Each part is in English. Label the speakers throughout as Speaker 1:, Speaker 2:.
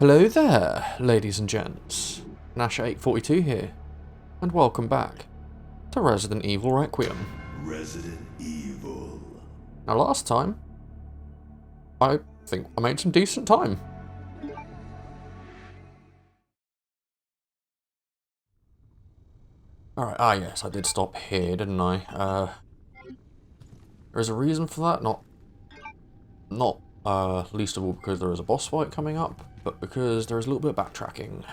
Speaker 1: Hello there, ladies and gents. Nasha842 here, and welcome back to Resident Evil Requiem.
Speaker 2: Resident Evil.
Speaker 1: Now last time, I think I made some decent time. Alright, yes, I did stop here, didn't I? There's a reason for that, not least of all because there is a boss fight coming up, but because there is a little bit of backtracking.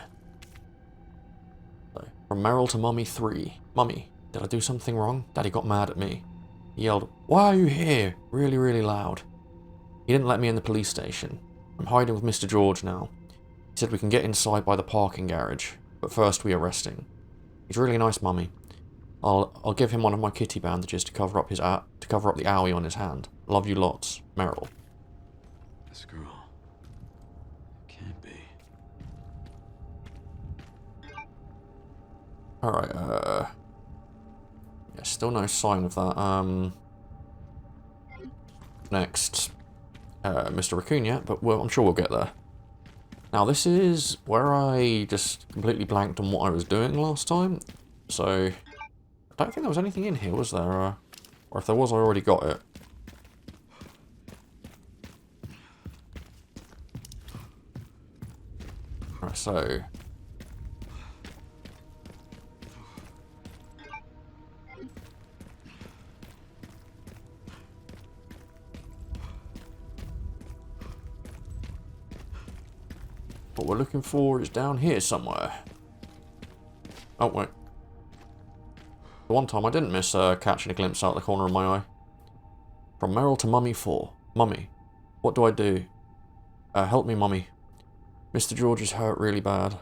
Speaker 1: So, from Meryl to Mummy 3. Mummy, did I do something wrong? Daddy got mad at me. He yelled, "Why are you here?" really, really loud. He didn't let me in the police station. I'm hiding with Mr. George now. He said we can get inside by the parking garage, but first we arrest him. He's really nice, Mummy. I'll give him one of my kitty bandages to cover up the owie on his hand. Love you lots, Meryl.
Speaker 2: This girl can't be.
Speaker 1: Alright, yeah, still no sign of that. Next, Mr. Raccoon yet, but I'm sure we'll get there. Now, this is where I just completely blanked on what I was doing last time, so I don't think there was anything in here, was there? Or if there was, I already got it. Right, so what we're looking for is down here somewhere. Oh, wait. The one time I didn't miss catching a glimpse out of the corner of my eye. From Meryl to Mummy 4. Mummy, what do I do? Help me, Mummy. Mr. George is hurt really bad.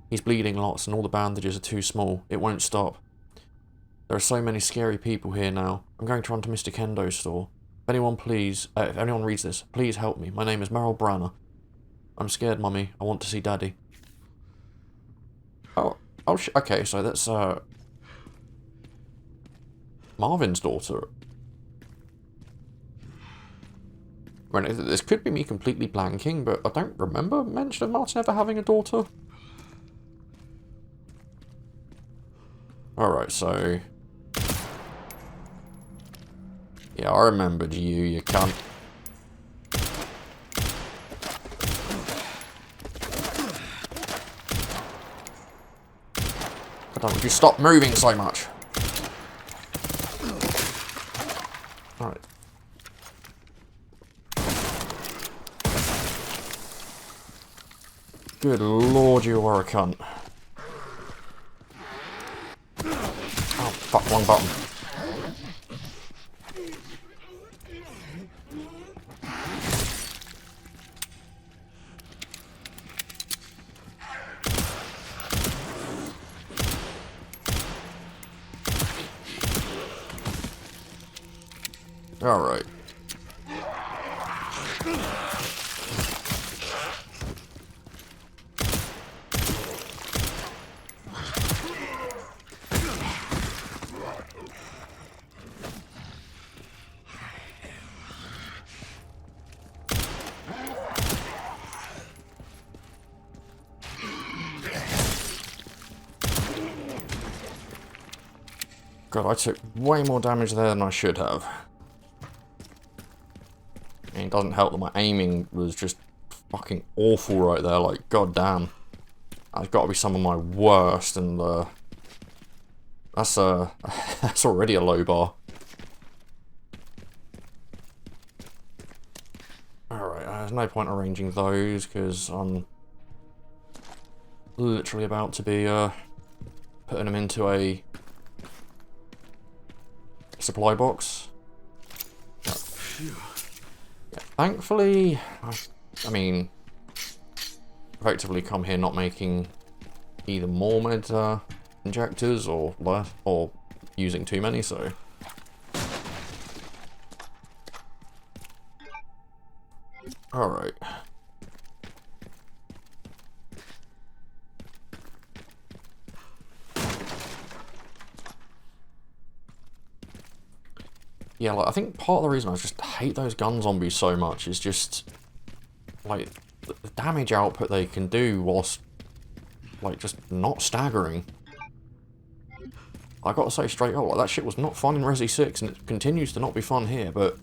Speaker 1: He's bleeding lots and all the bandages are too small. It won't stop. There are so many scary people here now. I'm going to run to Mr. Kendo's store. If anyone reads this, please help me. My name is Meryl Branner. I'm scared, Mummy. I want to see Daddy. Okay, so that's, Marvin's daughter. I mean, this could be me completely blanking, but I don't remember mention of Martin ever having a daughter. Alright, so yeah, I remembered you cunt. God damn, would you stop moving so much? Alright. Good lord, you are a cunt. Oh, fuck, wrong button. Alright. God, I took way more damage there than I should have. And it doesn't help that my aiming was just fucking awful right there, like, god damn. That's got to be some of my worst, and that's that's already a low bar. Alright, there's no point arranging those, because I'm literally about to be putting them into a supply box. Yeah, thankfully, I mean, effectively come here not making either more med injectors or less, or using too many, so. Alright. Yeah, like, I think part of the reason I just hate those gun zombies so much is just, like, the damage output they can do whilst, like, just not staggering. I gotta say straight up, like, that shit was not fun in Resi 6, and it continues to not be fun here, but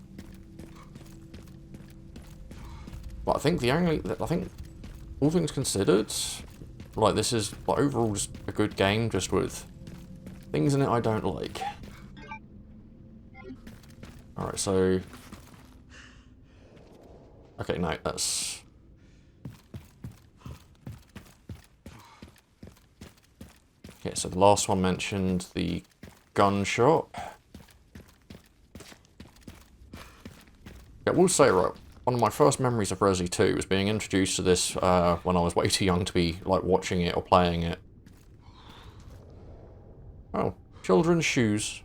Speaker 1: I think all things considered, like, this is, like, overall just a good game, just with things in it I don't like. Alright, so... Okay, no, that's... Okay, so the last one mentioned the gun shop. Yeah, we'll say, right, one of my first memories of Resi 2 was being introduced to this when I was way too young to be, like, watching it or playing it. Oh, children's shoes.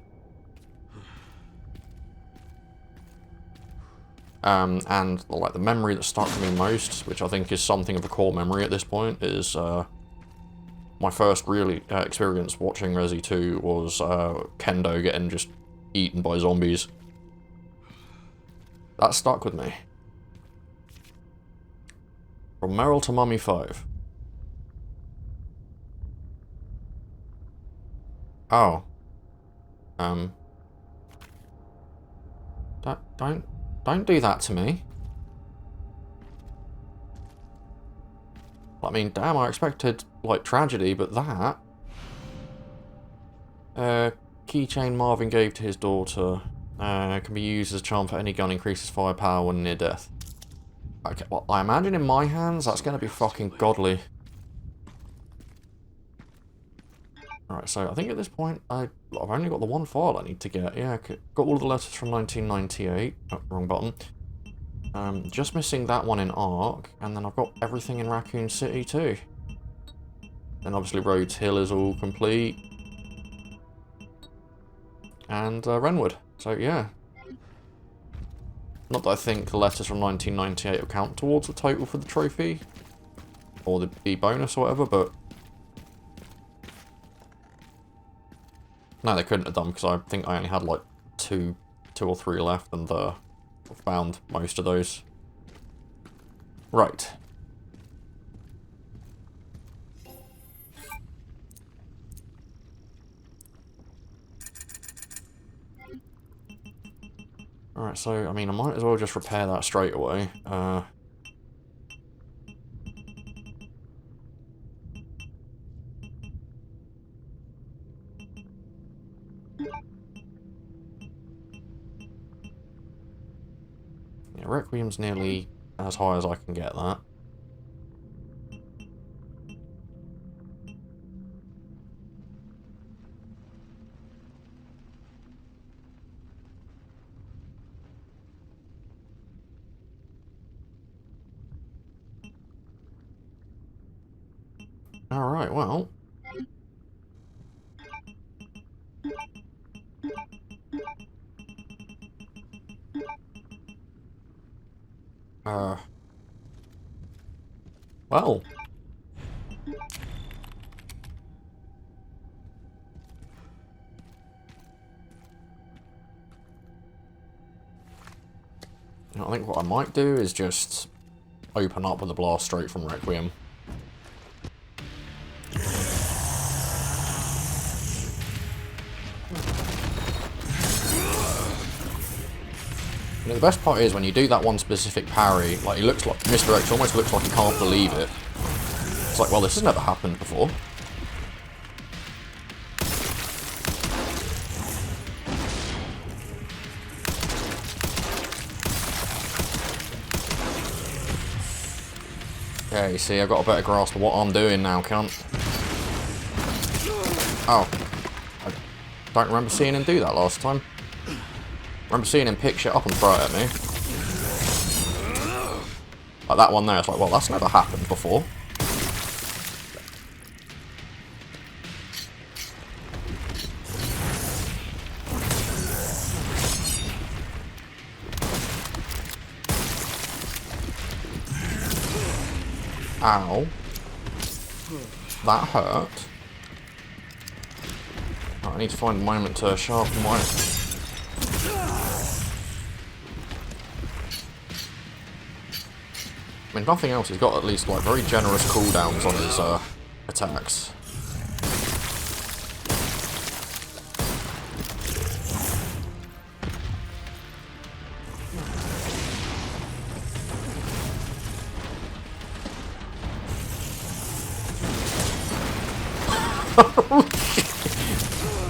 Speaker 1: And, like, the memory that stuck with me most, which I think is something of a core memory at this point, is, my first really experience watching Resi 2 was Kendo getting just eaten by zombies. That stuck with me. From Meryl to Mummy 5. Oh. Don't do that to me. I mean, damn, I expected, like, tragedy, but that... keychain Marvin gave to his daughter. Can be used as a charm for any gun, increases firepower when near death. Okay, well, I imagine in my hands, that's gonna be fucking godly. Alright, so I think at this point, I've only got the one file I need to get. Yeah, got all the letters from 1998. Oh, wrong button. Just missing that one in Ark, and then I've got everything in Raccoon City too. And obviously Rhodes Hill is all complete. And Renwood. So yeah. Not that I think the letters from 1998 will count towards the total for the trophy. Or the B bonus or whatever, but... No, they couldn't have done, because I think I only had like two or three left, and found most of those. Right. Alright, so, I mean, I might as well just repair that straight away. Yeah, Requiem's nearly as high as I can get that. Alright, well... Well... I think what I might do is just open up with a blast straight from Requiem. You know, the best part is when you do that one specific parry, like, he looks like, Mr. X almost looks like he can't believe it. It's like, well, this has never happened before. Yeah, you see, I've got a better grasp of what I'm doing now, cunt. Oh. I don't remember seeing him do that last time. I remember seeing him pick shit up and throw it at me. Like that one there, it's like, well, that's never happened before. Ow. That hurt. Right, I need to find a moment to sharpen my... I mean, nothing else, he's got at least, like, very generous cooldowns on his, attacks.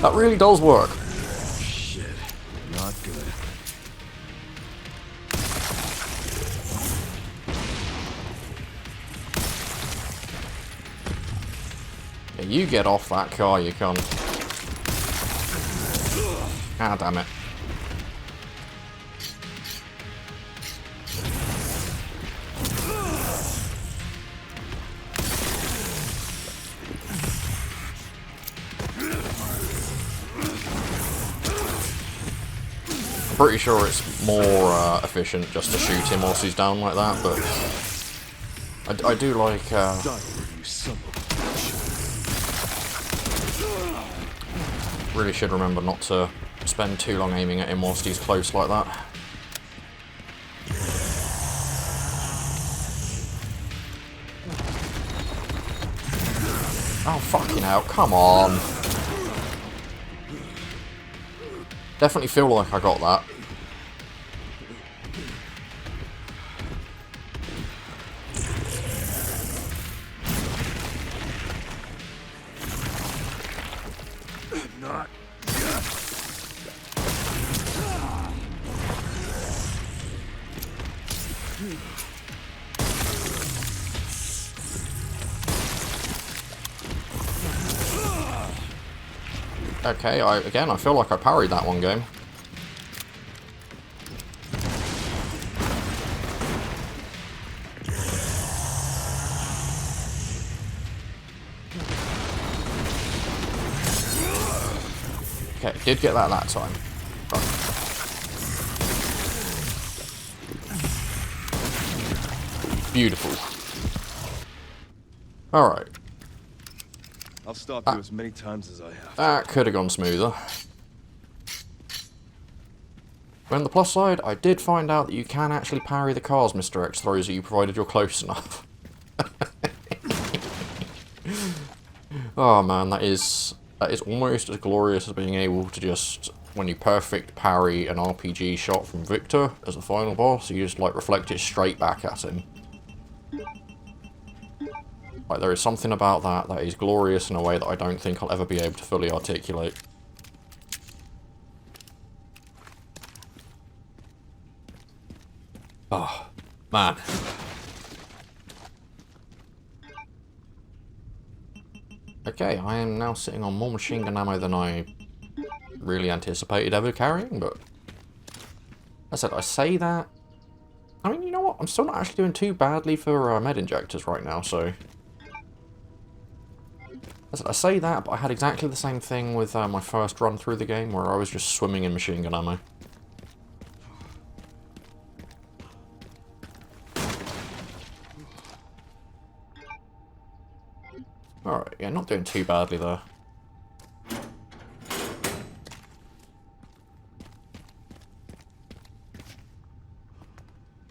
Speaker 1: That really does work.
Speaker 2: Shit. Not good.
Speaker 1: Yeah, you get off that car, you cunt. Ah, damn it. Pretty sure it's more efficient just to shoot him whilst he's down like that, but I do like really should remember not to spend too long aiming at him whilst he's close like that. Oh fucking hell, come on. Definitely feel like I got that.
Speaker 2: Not.
Speaker 1: Okay, again, I feel like I parried that one game. Okay, did get that time. Right. Beautiful. Alright.
Speaker 3: I'll stop you as many times as I have.
Speaker 1: That could have gone smoother. But on the plus side, I did find out that you can actually parry the cars Mr. X throws at you, provided you're close enough. Oh man, that is almost as glorious as being able to just, when you perfect parry an RPG shot from Victor as the final boss, you just like reflect it straight back at him. Like, there is something about that is glorious in a way that I don't think I'll ever be able to fully articulate. Oh, man. Okay, I am now sitting on more machine gun ammo than I really anticipated ever carrying, but as I said, I say that. I mean, you know what? I'm still not actually doing too badly for med injectors right now, so. As I said, I say that, but I had exactly the same thing with my first run through the game, where I was just swimming in machine gun ammo. Alright, yeah, not doing too badly there.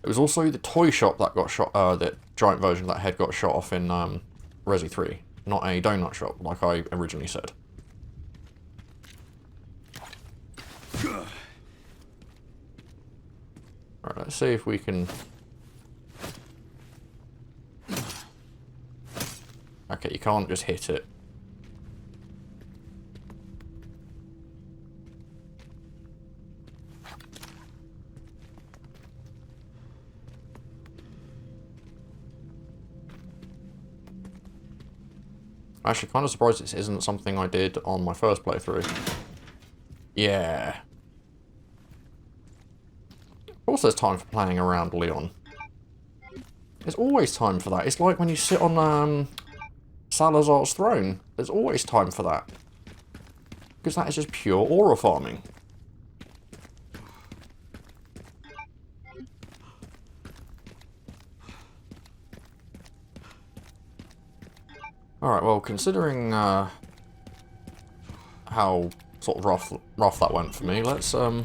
Speaker 1: It was also the toy shop that got shot, the giant version of that head got shot off in Resi 3, not a donut shop, like I originally said. Alright, let's see if we can... Okay, you can't just hit it. Actually, kind of surprised this isn't something I did on my first playthrough. Yeah. Also, there's time for playing around Leon. There's always time for that. It's like when you sit on Salazar's throne. There's always time for that. Because that is just pure aura farming. Alright, well, considering how sort of rough that went for me, let's yeah,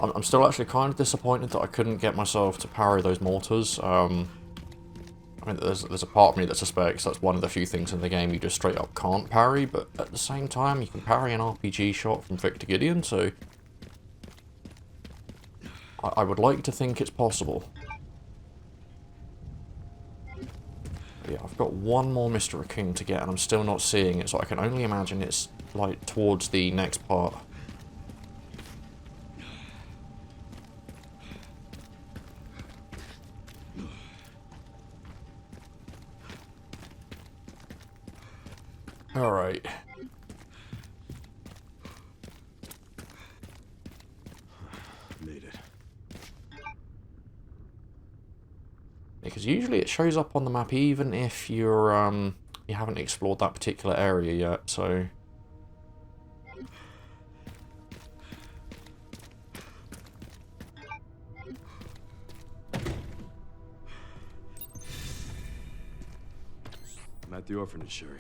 Speaker 1: I'm still actually kind of disappointed that I couldn't get myself to parry those mortars. I mean, there's a part of me that suspects that's one of the few things in the game you just straight up can't parry, but at the same time, you can parry an RPG shot from Victor Gideon, so I would like to think it's possible. But yeah, I've got one more Mr. Raccoon to get, and I'm still not seeing it, so I can only imagine it's, like, towards the next part. Alright.
Speaker 2: Made it.
Speaker 1: Because usually it shows up on the map even if you're, you haven't explored that particular area yet, so...
Speaker 3: I'm at the orphanage, Sherry.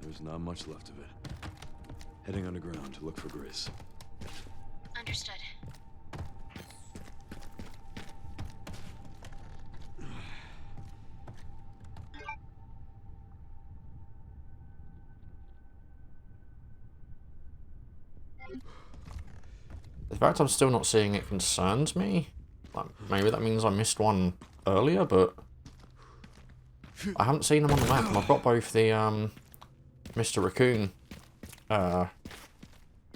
Speaker 3: There's not much left of it. Heading underground to look for Grace.
Speaker 4: Understood.
Speaker 1: The fact I'm still not seeing it concerns me. Like, maybe that means I missed one earlier, but... I haven't seen them on the map, and I've got both the, Mr. Raccoon,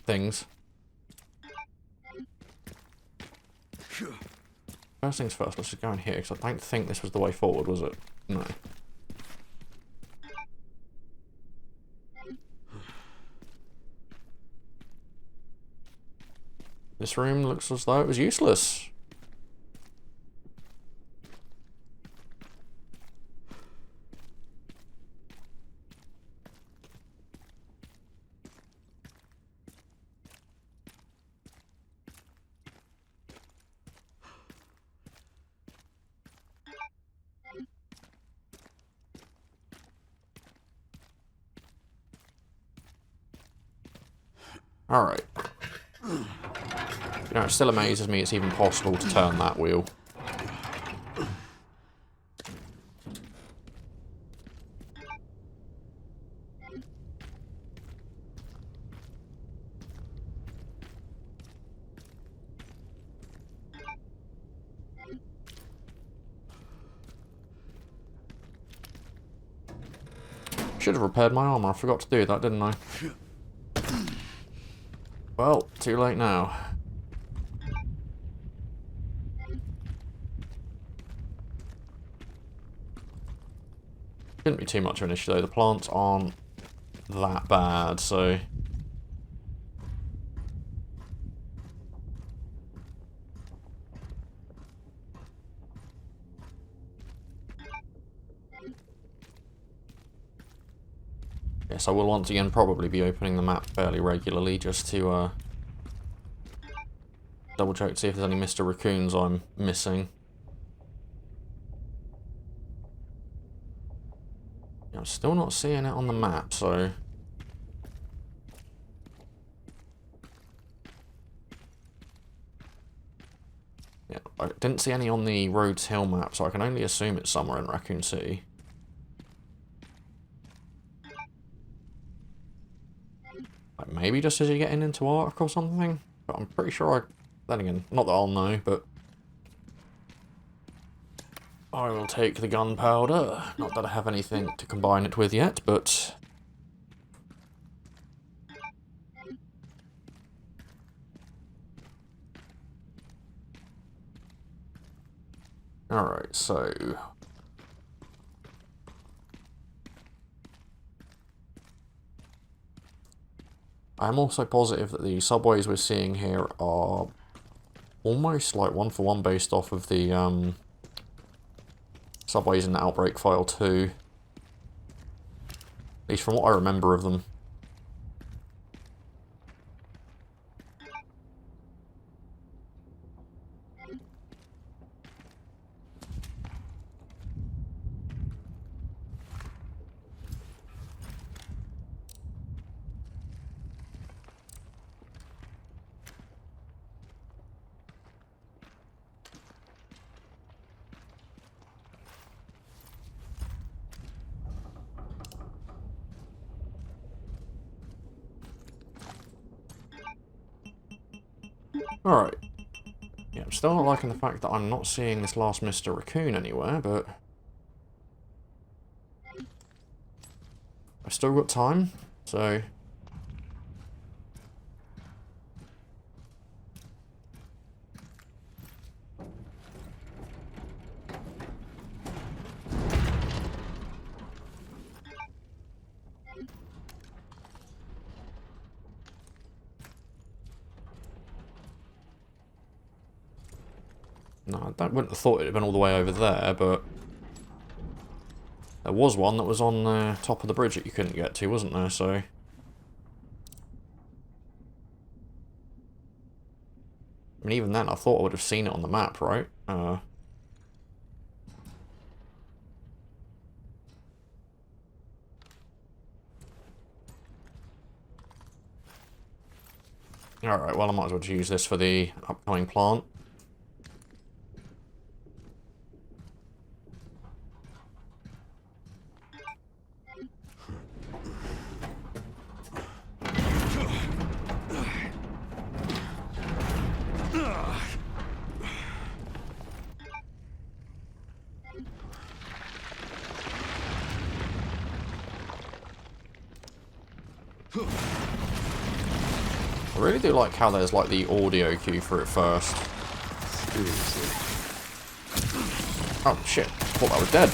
Speaker 1: things. First things first, let's just go in here, because I don't think this was the way forward, was it? No. This room looks as though it was useless. Alright. You know, it still amazes me it's even possible to turn that wheel. Should have repaired my armor, I forgot to do that, didn't I? Well, too late now. Shouldn't be too much of an issue though, the plants aren't that bad, so... Yes, I will once again probably be opening the map fairly regularly just to double check to see if there's any Mr. Raccoons I'm missing. Yeah, I'm still not seeing it on the map, so... Yeah, I didn't see any on the Rhodes Hill map, so I can only assume it's somewhere in Raccoon City. Like maybe just as you're getting into Ark or something? But I'm pretty sure I... Then again, not that I'll know, but... I will take the gunpowder. Not that I have anything to combine it with yet, but... Alright, so... I'm also positive that the subways we're seeing here are almost like one-for-one based off of the subways in Outbreak File 2. At least from what I remember of them. Alright. Yeah, I'm still not liking the fact that I'm not seeing this last Mr. Raccoon anywhere, but... I've still got time, so... No, I wouldn't have thought it had been all the way over there, but... There was one that was on the top of the bridge that you couldn't get to, wasn't there, so... I mean, even then, I thought I would have seen it on the map, right? Alright, well, I might as well just use this for the upcoming plant. I really do like how there's like the audio cue for it first.
Speaker 3: Seriously.
Speaker 1: Oh shit, I thought that was dead.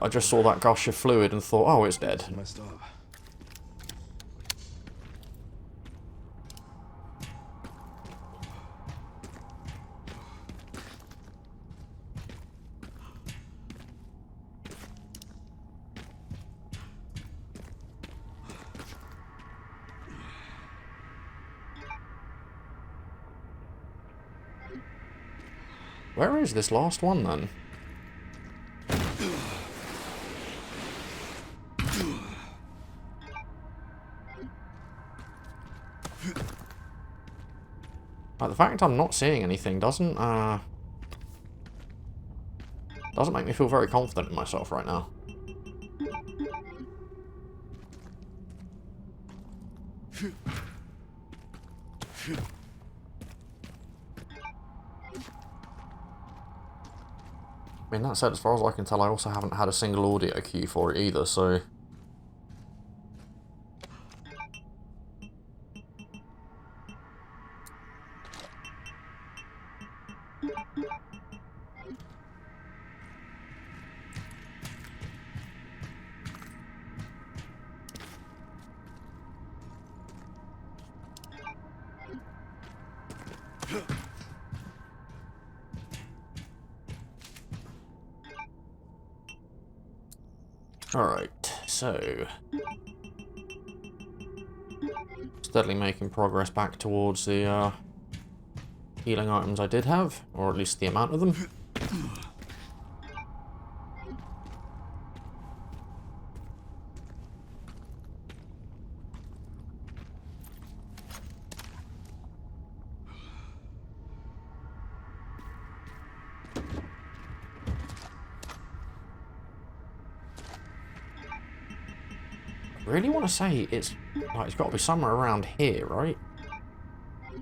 Speaker 1: I just saw that gush of fluid and thought, oh, it's dead.
Speaker 3: Messed up.
Speaker 1: Where is this last one then? Like, the fact I'm not seeing anything doesn't make me feel very confident in myself right now. I mean, that said, as far as I can tell, I also haven't had a single audio cue for it either, so... Alright, so... steadily making progress back towards the healing items I did have, or at least the amount of them. I really want to say it's got to be somewhere around here, right?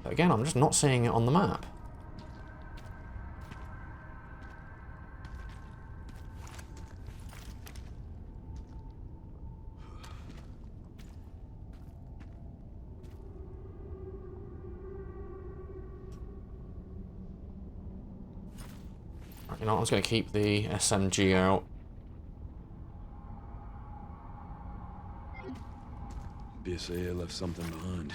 Speaker 1: But again, I'm just not seeing it on the map. You know, I'm just going to keep the SMG out.
Speaker 3: BSAA left something behind.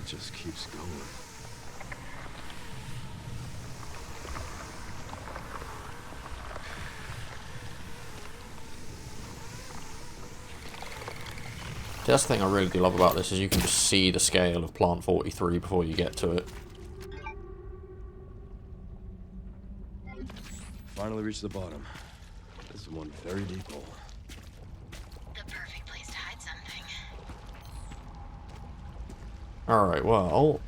Speaker 3: It just keeps going.
Speaker 1: That's the thing I really do love about this, is you can just see the scale of Plant 43 before you get to it.
Speaker 3: Finally reached the bottom. This is one very deep hole.
Speaker 4: The perfect place to hide something.
Speaker 1: Alright, well...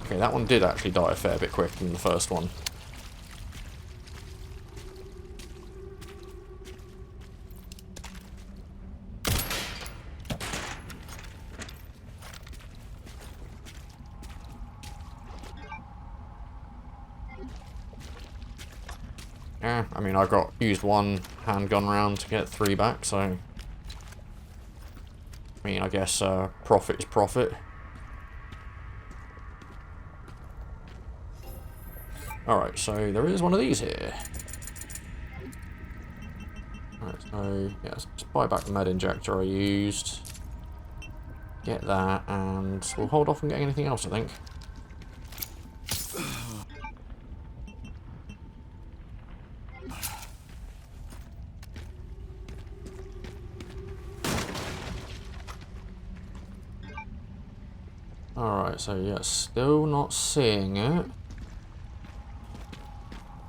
Speaker 1: Okay, that one did actually die a fair bit quicker than the first one. Yeah, I mean, I got used one handgun round to get 3 back, so... I mean, I guess profit is profit. Alright, so there is one of these here. Alright, so, yeah, let's just buy back the med injector I used. Get that, and we'll hold off on getting anything else, I think. Alright, so yeah, still not seeing it.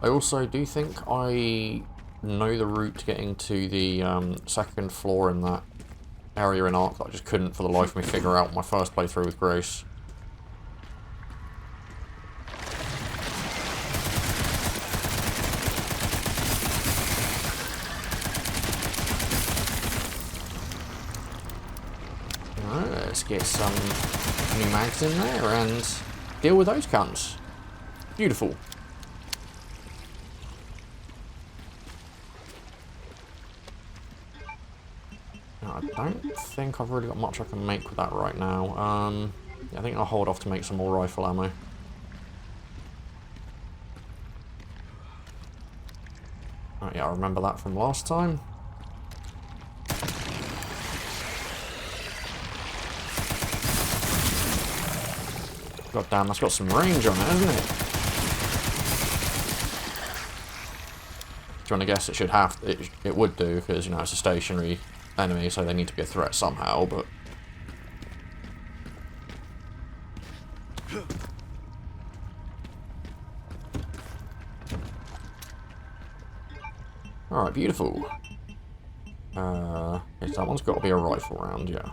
Speaker 1: I also do think I know the route to getting to the second floor in that area in Ark that I just couldn't for the life of me figure out my first playthrough with Grace. Alright, let's get some new mags in there and deal with those cunts. Beautiful. I don't think I've really got much I can make with that right now. Yeah, I think I'll hold off to make some more rifle ammo. Oh, yeah, I remember that from last time. God damn, that's got some range on it, hasn't it? Do you want to guess it should have... It would do, because, you know, it's a stationary enemy, so they need to be a threat somehow, but... Alright, beautiful. Yes, that one's got to be a rifle round, yeah.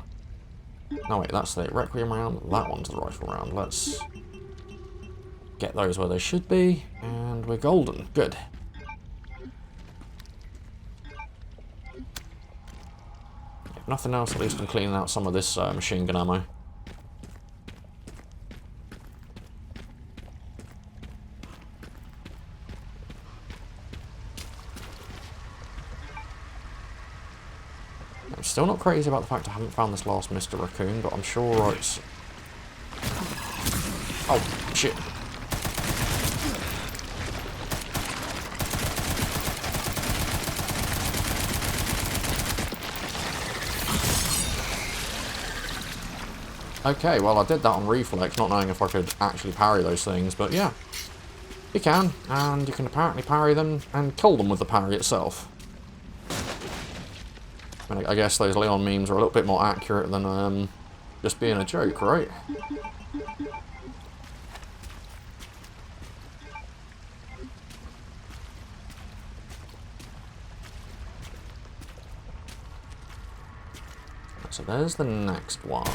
Speaker 1: No, wait, that's the Requiem round. That one's the rifle round. Let's get those where they should be, and we're golden. Good. If nothing else, at least I'm cleaning out some of this machine gun ammo. I'm still not crazy about the fact I haven't found this last Mr. Raccoon, but I'm sure it's... Oh, shit. Okay, well I did that on reflex, not knowing if I could actually parry those things, but yeah. You can, and you can apparently parry them and kill them with the parry itself. I mean, I guess those Leon memes are a little bit more accurate than just being a joke, right? So there's the next one.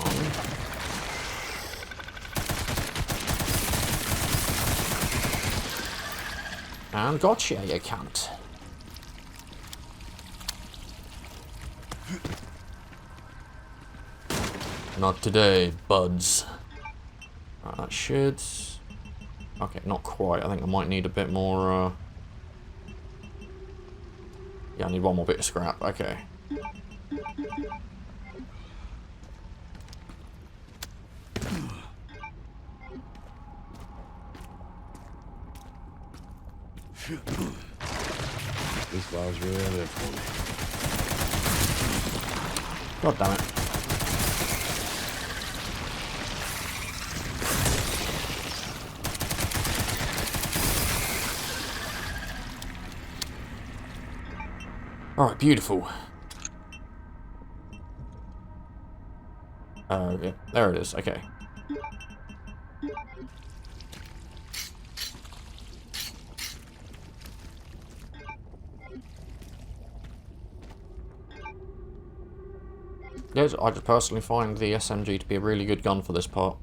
Speaker 1: And gotcha, you cunt. Not today, buds. Right, that should... Okay, not quite. I think I might need a bit more... Yeah, I need one more bit of scrap. Okay.
Speaker 3: This file's really out there for me.
Speaker 1: God damn it. Alright, beautiful. Yeah, there it is, okay. Yes, I just personally find the SMG to be a really good gun for this part.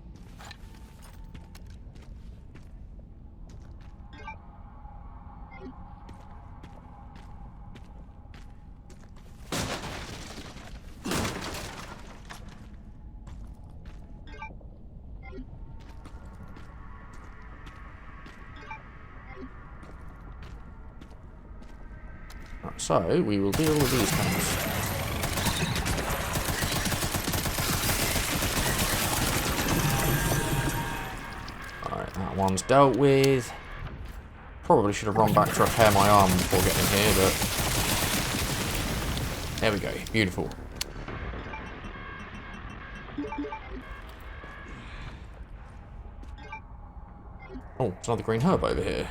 Speaker 1: Right, so, we will deal with these guys. That one's dealt with. Probably should have run back to repair my arm before getting here, but... There we go. Beautiful. Oh, there's another green herb over here.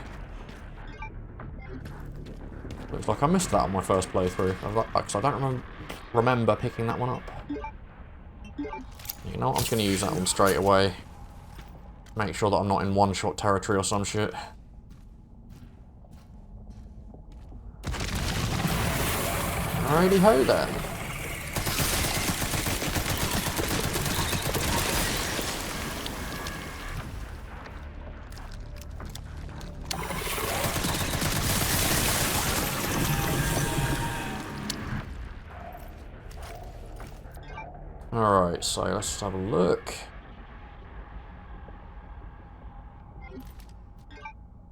Speaker 1: Looks like I missed that on my first playthrough. Because I don't remember picking that one up. You know what? I'm just going to use that one straight away. Make sure that I'm not in one-shot territory or some shit. Alrighty ho then. Alright, so let's have a look.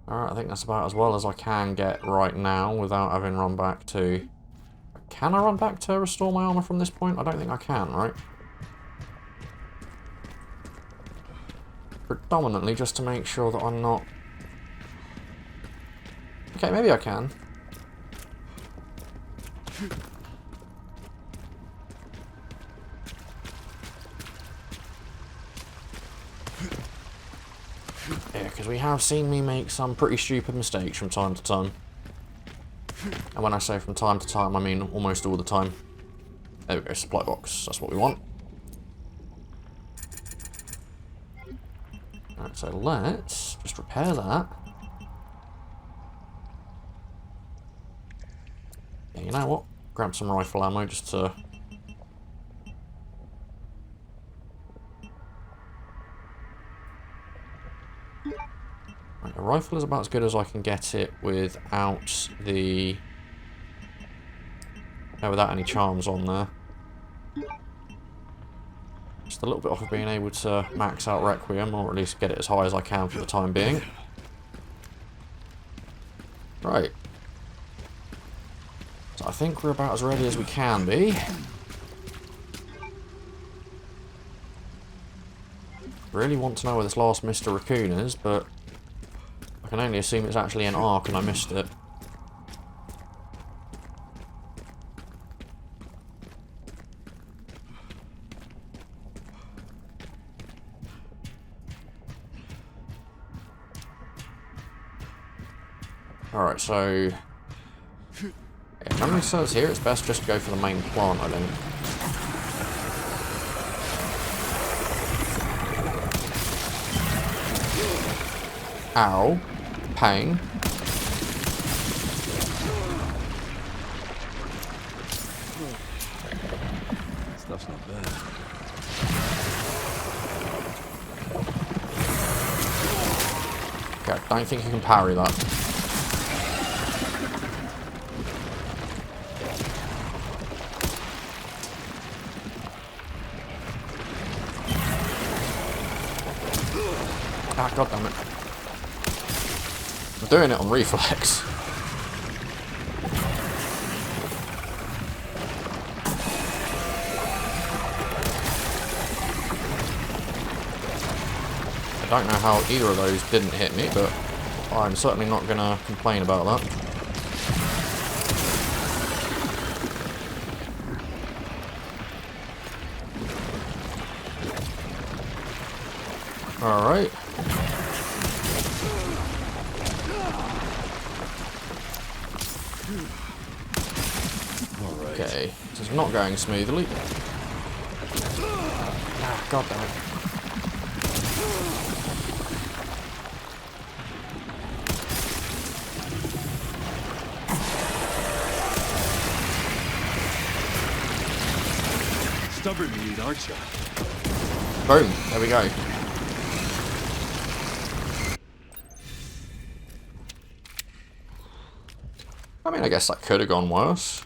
Speaker 1: Alright, I think that's about as well as I can get right now without having run back to... Can I run back to restore my armor from this point? I don't think I can, right? Predominantly just to make sure that I'm not... Okay, maybe I can. Yeah, because we have seen me make some pretty stupid mistakes from time to time. And when I say from time to time, I mean almost all the time. There we go, supply box. That's what we want. Alright, so let's just repair that. Yeah, you know what? Grab some rifle ammo just to... Right, a rifle is about as good as I can get it without the... without any charms on there. Just a little bit off of being able to max out Requiem, or at least get it as high as I can for the time being. Right. So I think we're about as ready as we can be. Really want to know where this last Mr. Raccoon is, but I can only assume it's actually an arc and I missed it. Alright, so... If memory serves here, it's best just to go for the main plant, I think. Ow. Pain.
Speaker 3: Stuff's not bad.
Speaker 1: Okay, I don't think you can parry that. Ah, god damn it. I'm doing it on reflex. I don't know how either of those didn't hit me, but I'm certainly not going to complain about that. Alright. Okay, this is not going smoothly. Ah, god damn it.
Speaker 3: Stubborn meat, aren't you?
Speaker 1: Boom, there we go. I mean, I guess that could have gone worse.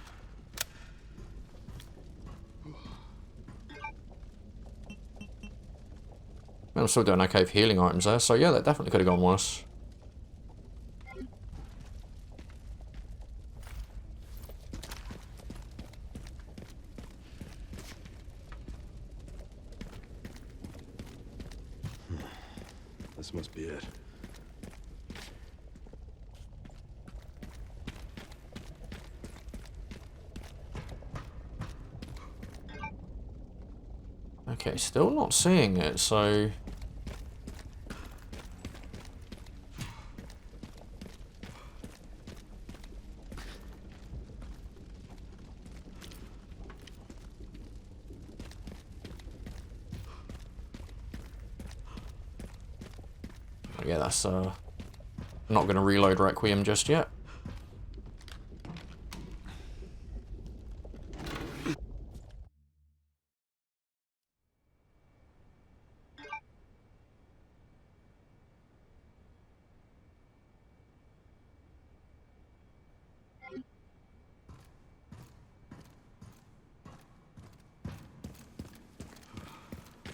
Speaker 1: I'm still doing okay for healing items there, so yeah, that definitely could have gone worse.
Speaker 3: This must be it.
Speaker 1: Okay, still not seeing it, so... yeah, that's not going to reload Requiem just yet.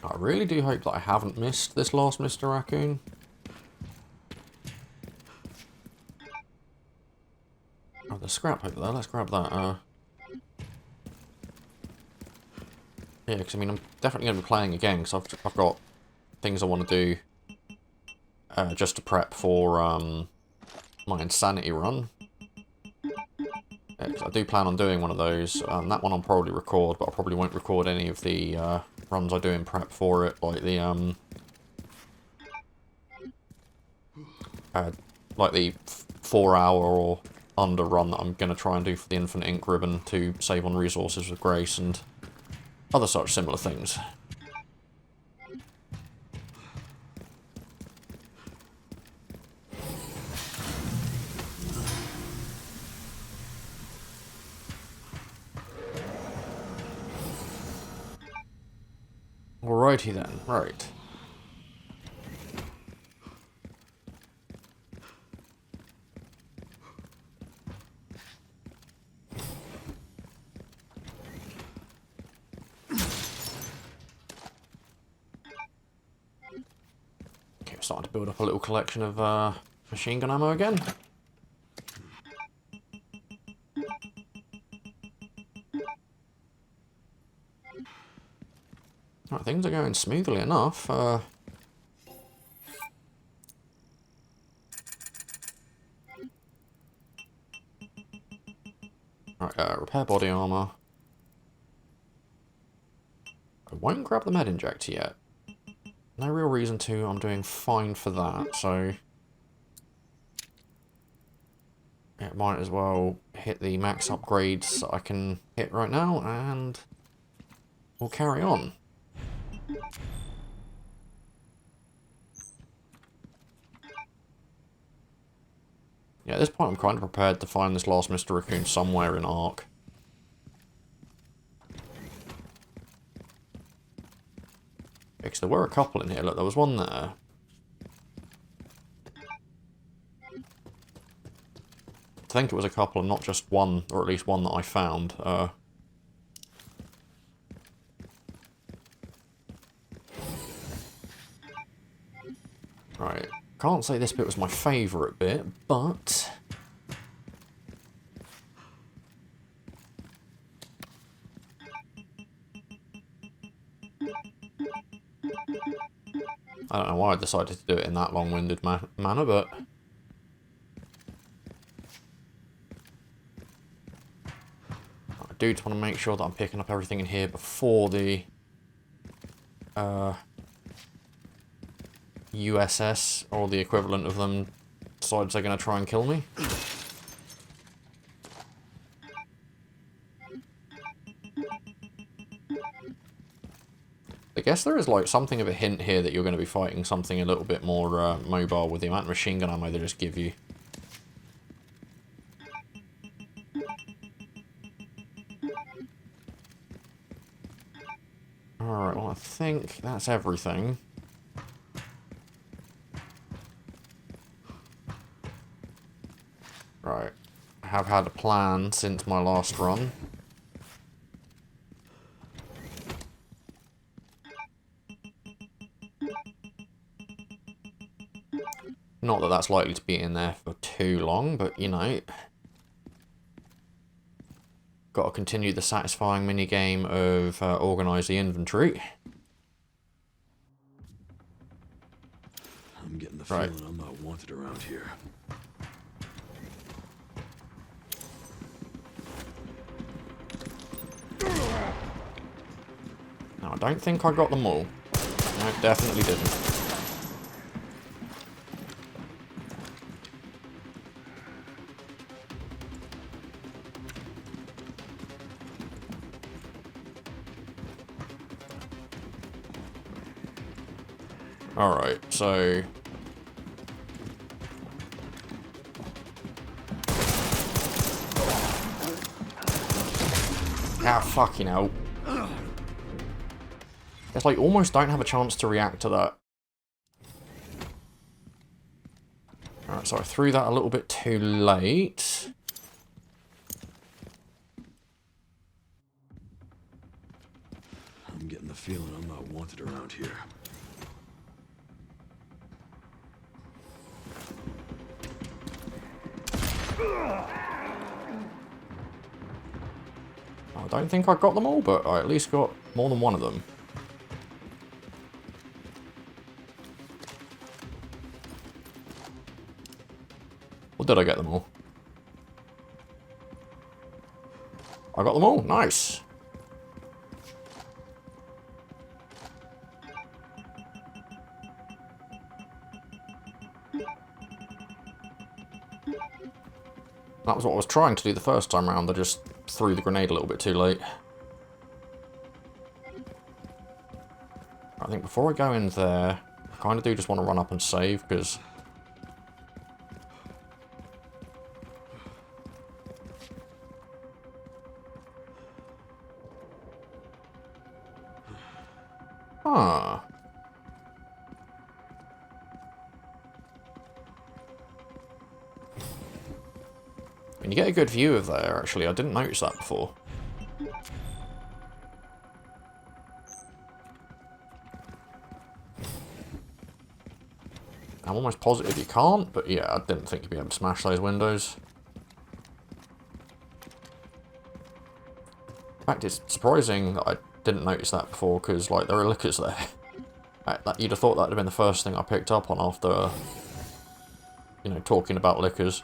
Speaker 1: I really do hope that I haven't missed this last Mr. Raccoon. Oh, there's scrap over there. Let's grab that. Yeah, because I mean, I'm definitely going to be playing again, because I've got things I want to do just to prep for my Insanity run. Yeah, 'cause I do plan on doing one of those. That one I'll probably record, but I probably won't record any of the runs I do in prep for it, like the like the 4-hour or under run that I'm going to try and do for the Infinite Ink Ribbon to save on resources with Grace and other such similar things. Alrighty then, right. Okay, we're starting to build up a little collection of machine gun ammo again. Right, things are going smoothly enough. Right, repair body armor. I won't grab the med injector yet. No real reason to. I'm doing fine for that, so... yeah, might as well hit the max upgrades that I can hit right now, and we'll carry on. Yeah, at this point I'm kind of prepared to find this last Mr. Raccoon somewhere in Ark. Because there were a couple in here. Look, there was one there. I think it was a couple and not just one, or at least one that I found. Right. Can't say this bit was my favourite bit, but... I don't know why I decided to do it in that long-winded manner, but... I do just want to make sure that I'm picking up everything in here before the... USS, or the equivalent of them, decides they're going to try and kill me. I guess there is like something of a hint here that you're going to be fighting something a little bit more mobile with the amount of machine gun ammo they just give you. Alright, well I think that's everything. Right, I have had a plan since my last run. Not that that's likely to be in there for too long, but you know. Got to continue the satisfying minigame of organise the inventory.
Speaker 3: I'm getting the feeling I'm not wanted around here.
Speaker 1: No, I don't think I got them all. No, definitely didn't. Alright, so... Ah, fucking hell. It's like, almost don't have a chance to react to that. Alright, so I threw that a little bit too late.
Speaker 3: I'm getting the feeling I'm not wanted around here.
Speaker 1: I don't think I got them all, but I at least got more than one of them. Or did I get them all? I got them all, nice. That was what I was trying to do the first time round, I just threw the grenade a little bit too late. I think before I go in there, I kind of do just want to run up and save, because... Huh. And you get a good view of there, actually. I didn't notice that before. I'm almost positive you can't, but yeah, I didn't think you'd be able to smash those windows. In fact, it's surprising that I didn't notice that before, because, like, there are liquors there. You'd have thought that would have been the first thing I picked up on after, you know, talking about liquors.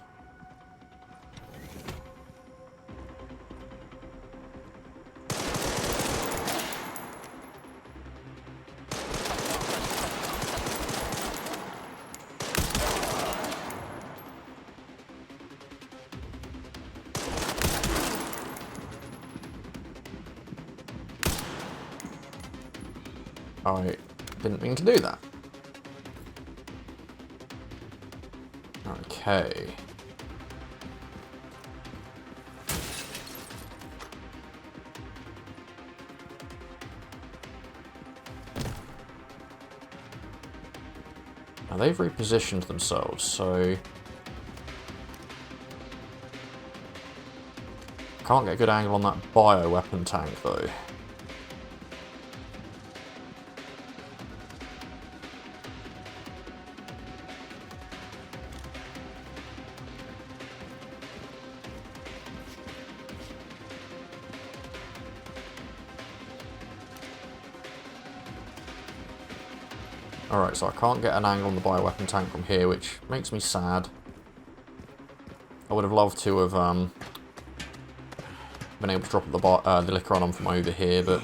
Speaker 1: I didn't mean to do that. Okay. Now they've repositioned themselves, so... Can't get a good angle on that bioweapon tank, though. Alright, so I can't get an angle on the bioweapon tank from here, which makes me sad. I would have loved to have been able to drop the liquor on them from over here, but...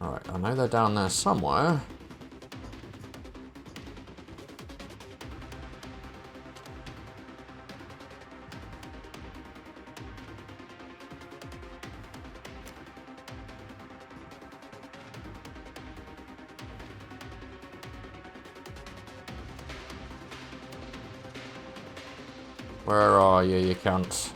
Speaker 1: Alright, I know they're down there somewhere. Where are you, you cunts?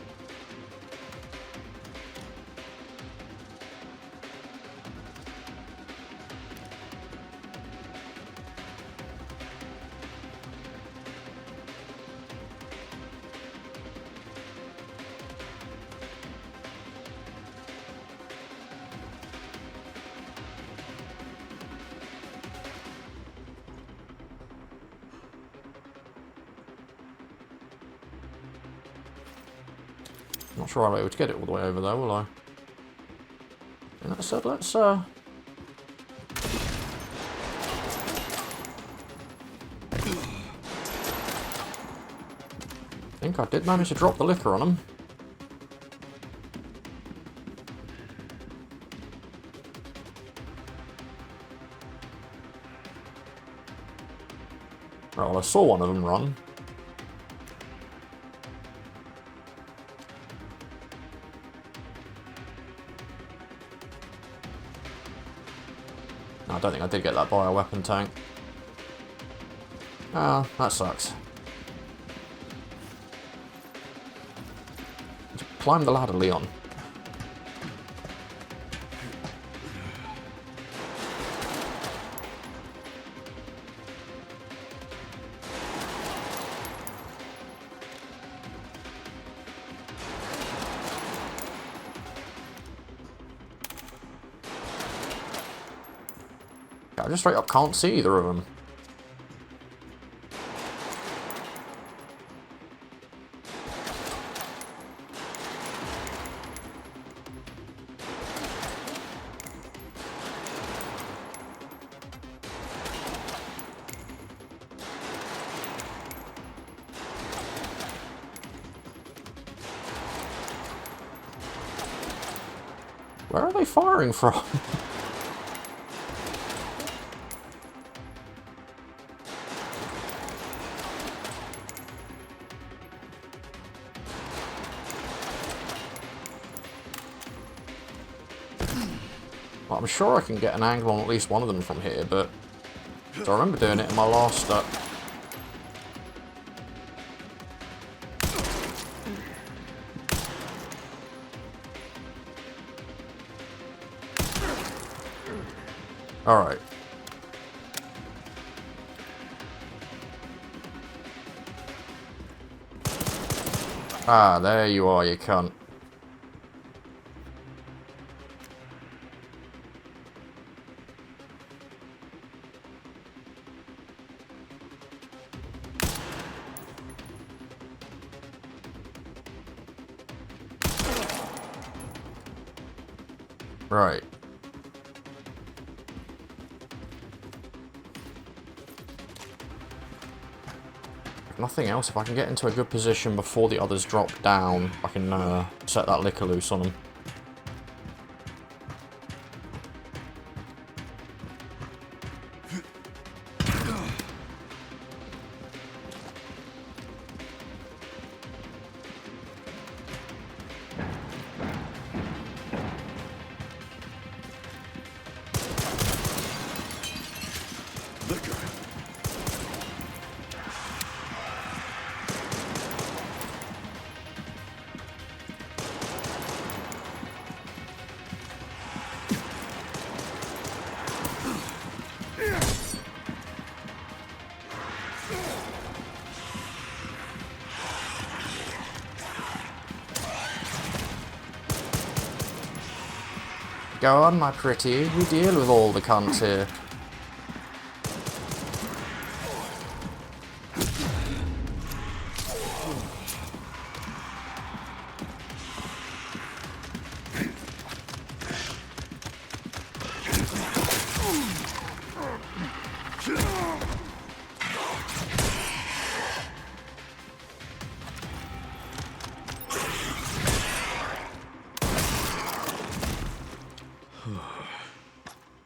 Speaker 1: Not sure I'll be able to get it all the way over there, will I? And that said, let's I think I did manage to drop the liquor on him. Right, well, I saw one of them run. No, I don't think I did get that bioweapon tank. Ah, that sucks. Climb the ladder, Leon. I just straight up can't see either of them. Where are they firing from? Well, I'm sure I can get an angle on at least one of them from here, but so I remember doing it in my last Alright. Ah, there you are, you cunt. Right. If nothing else, if I can get into a good position before the others drop down, I can set that liquor loose on them. Go on, my pretty. We deal with all the cunts here.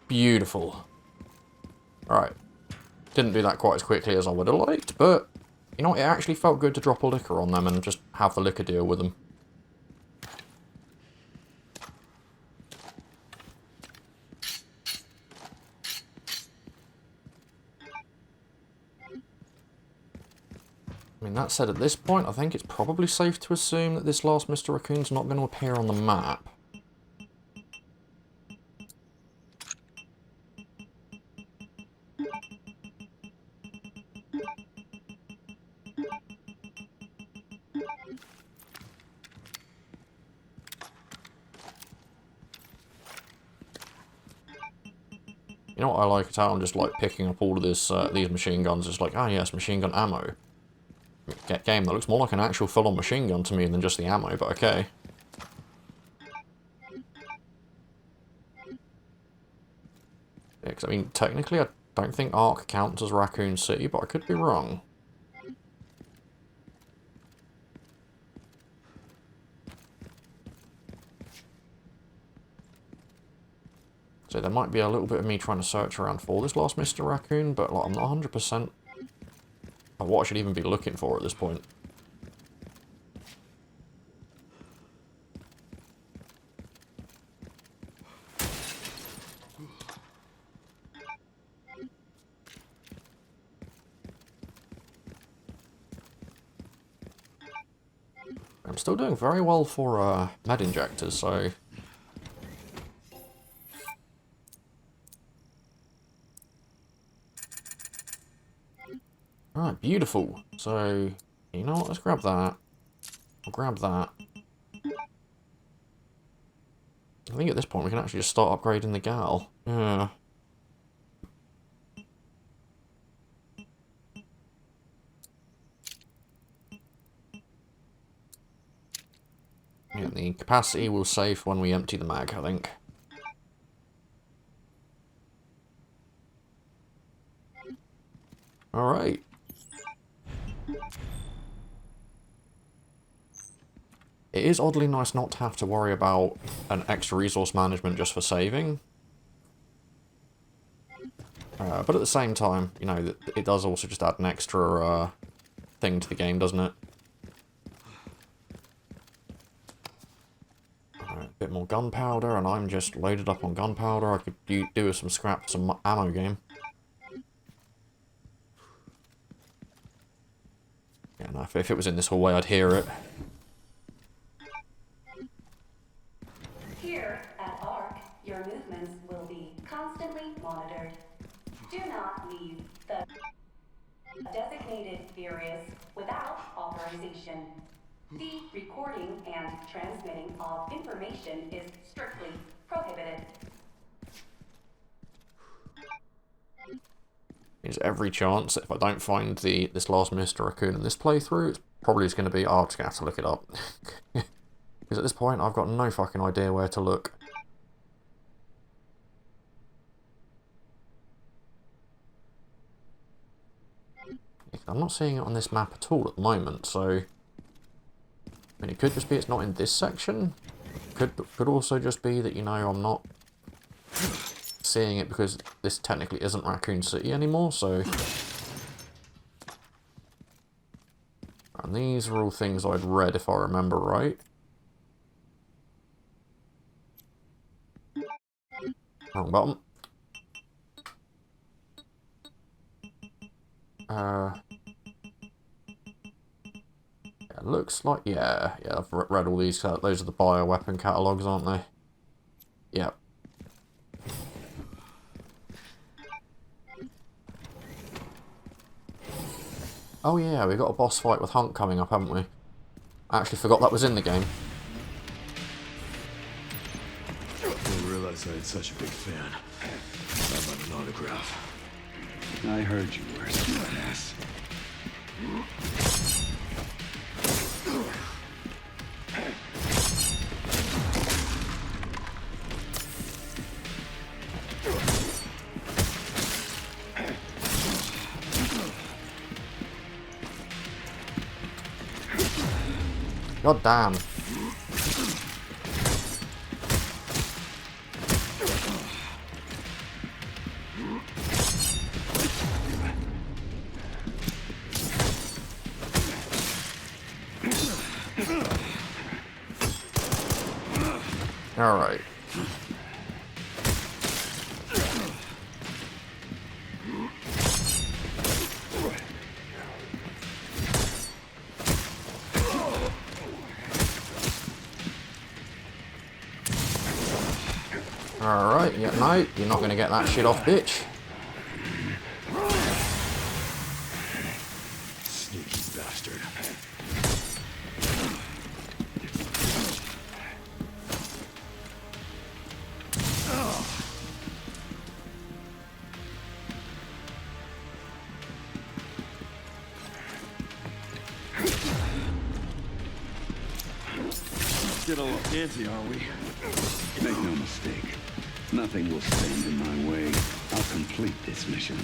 Speaker 1: Beautiful. Alright. Didn't do that quite as quickly as I would have liked, but you know what, it actually felt good to drop a liquor on them and just have the liquor deal with them. I mean, that said, at this point, I think it's probably safe to assume that this last Mr. Raccoon's not going to appear on the map. You know what I like is how I'm just like picking up all of this, these machine guns. It's like, ah yes, machine gun ammo. Game that looks more like an actual full-on machine gun to me than just the ammo, but okay. Yeah, 'cause I mean, technically I don't think Ark counts as Raccoon City, but I could be wrong. So there might be a little bit of me trying to search around for this last Mr. Raccoon, but like, I'm not 100% of what I should even be looking for at this point. I'm still doing very well for med injectors, so... Alright, beautiful. So, you know what, let's grab that. I'll grab that. I think at this point we can actually just start upgrading the gal. Yeah. Yeah, the capacity will save when we empty the mag, I think. Alright. It is oddly nice not to have to worry about an extra resource management just for saving. But at the same time, you know, it does also just add an extra thing to the game, doesn't it? Alright, a bit more gunpowder, and I'm just loaded up on gunpowder. I could do with some scrap, some ammo game. Yeah, no, if it was in this hallway, I'd hear it.
Speaker 5: Here at ARC, your movements will be constantly monitored. Do not leave the designated areas without authorization. The recording and transmitting of information is strictly prohibited.
Speaker 1: There's every chance that if I don't find this last Mr. Raccoon in this playthrough, it's probably just going to be, oh, I'm just going to have to look it up. Because at this point, I've got no fucking idea where to look. I'm not seeing it on this map at all at the moment, so... I mean, it could just be it's not in this section. Could also just be that, you know, I'm not seeing it because this technically isn't Raccoon City anymore, so... And these are all things I'd read, if I remember right. Wrong button. Yeah, looks like, yeah, I've read all these, those are the bioweapon catalogues, aren't they? Yep. Oh yeah, we got a boss fight with Hunk coming up, haven't we? I actually forgot that was in the game.
Speaker 3: I didn't realize I had such a big fan. I want an autograph.
Speaker 2: I heard you were a smartass.
Speaker 1: God damn. Alright. Alright, yeah, no, you're not gonna get that shit off, bitch.
Speaker 3: Sneaky bastard.
Speaker 2: Get a little antsy, are we? Make no mistake. Nothing will stand in my way. I'll complete this mission.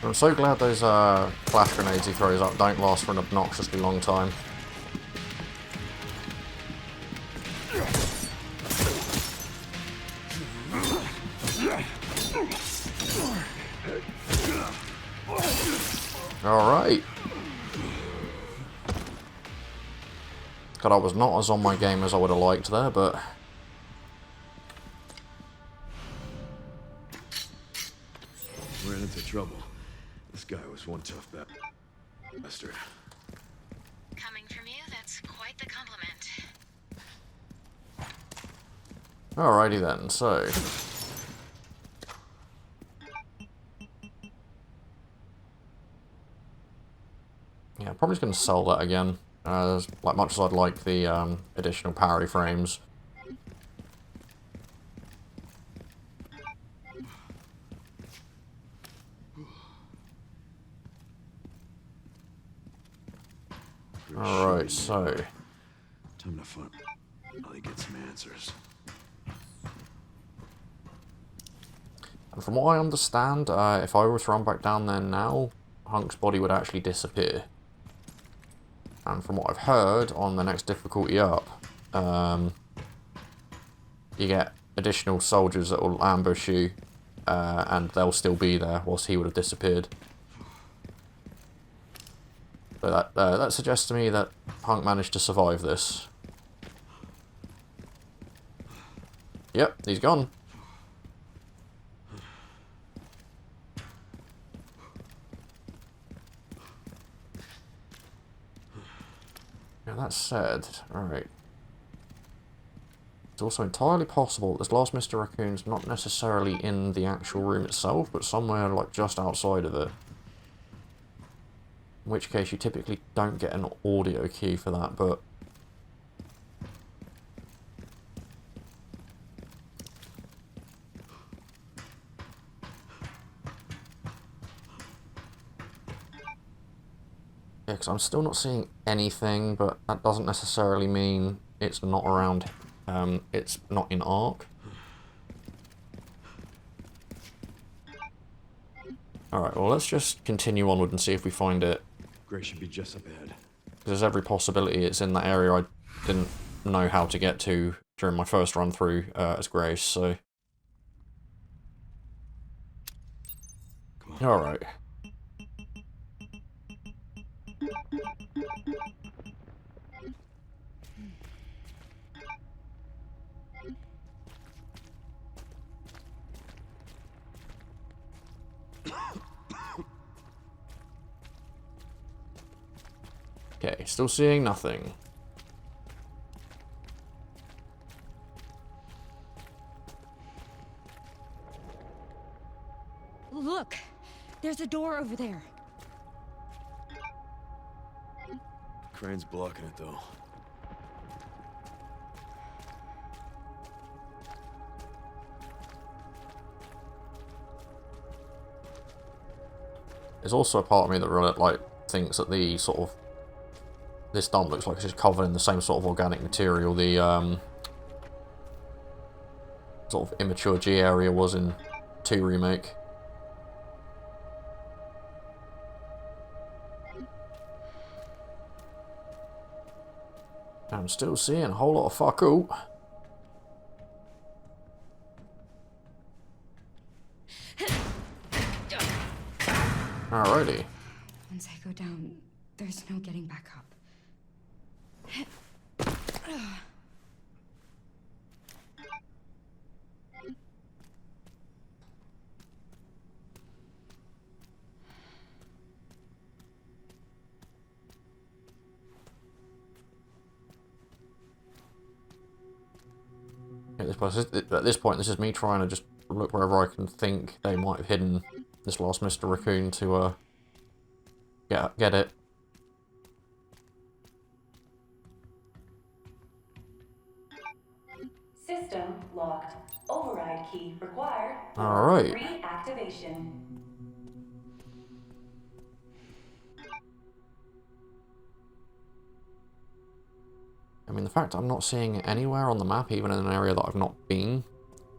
Speaker 1: I'm so glad those flash grenades he throws up don't last for an obnoxiously long time. Alright. God, I was not as on my game as I would have liked there, but...
Speaker 3: Ran into trouble. This guy was one tough bastard.
Speaker 4: Coming from you, that's quite the compliment.
Speaker 1: Alrighty then, so... Yeah, I'm probably just going to sell that again. Like much as I'd like the additional parry frames. Alright, so...
Speaker 3: Time to finally get some answers.
Speaker 1: And from what I understand, if I were to run back down there now, Hunk's body would actually disappear. And from what I've heard, on the next difficulty up, you get additional soldiers that will ambush you, and they'll still be there whilst he would have disappeared. So that suggests to me that Hunk managed to survive this. Yep, he's gone. Now that said, alright. It's also entirely possible that this last Mr. Raccoon's not necessarily in the actual room itself, but somewhere like just outside of it. In which case you typically don't get an audio cue for that, but... Yeah, because I'm still not seeing anything, but that doesn't necessarily mean it's not around, it's not in Ark. Alright, well let's just continue onward and see if we find it.
Speaker 3: Gray should be just up ahead.
Speaker 1: There's every possibility it's in that area I didn't know how to get to during my first run through as Grace, so... Alright. Okay, still seeing nothing.
Speaker 6: Look! There's a door over there.
Speaker 3: Crane's blocking it, though.
Speaker 1: There's also a part of me that really, like, thinks that the sort of... This dump looks like it's just covered in the same sort of organic material the sort of immature G area was in 2 Remake. I'm still seeing a whole lot of fuck all. Alrighty.
Speaker 6: Once I go down, there's no getting back up.
Speaker 1: At this point, this is me trying to just look wherever I can think they might have hidden this last Mr. Raccoon to get it.
Speaker 5: System locked. Override key required for
Speaker 1: Alright.
Speaker 5: reactivation.
Speaker 1: I mean, the fact I'm not seeing it anywhere on the map, even in an area that I've not been,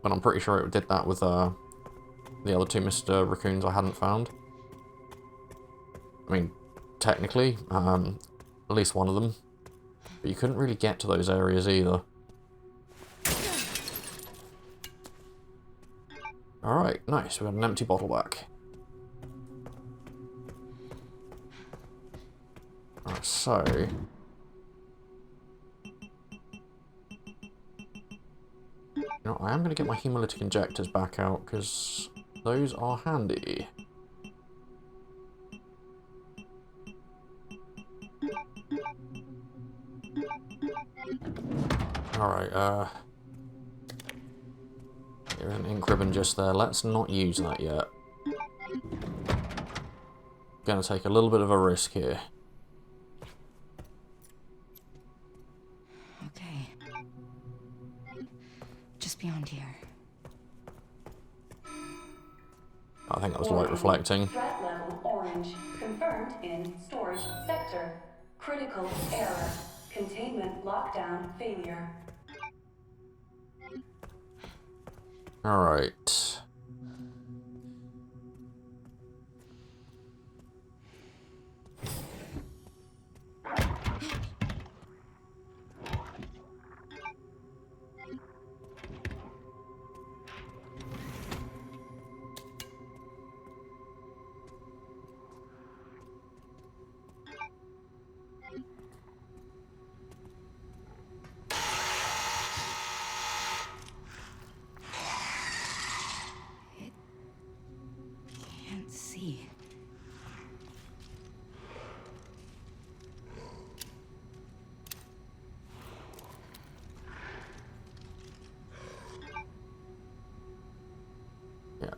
Speaker 1: but I'm pretty sure it did that with the other two Mr. Raccoons I hadn't found. I mean, technically, at least one of them, but you couldn't really get to those areas either. Alright, nice, we got an empty bottle back. Alright, so... You know, I am going to get my hemolytic injectors back out, because those are handy. Alright, there's an ink ribbon just there. Let's not use that yet. Gonna take a little bit of a risk here.
Speaker 6: Okay. Just beyond here.
Speaker 1: I think that was light reflecting.
Speaker 5: Threat level orange. Confirmed in storage sector. Critical error. Containment lockdown failure.
Speaker 1: Alright.
Speaker 6: Can't see.
Speaker 1: Yeah.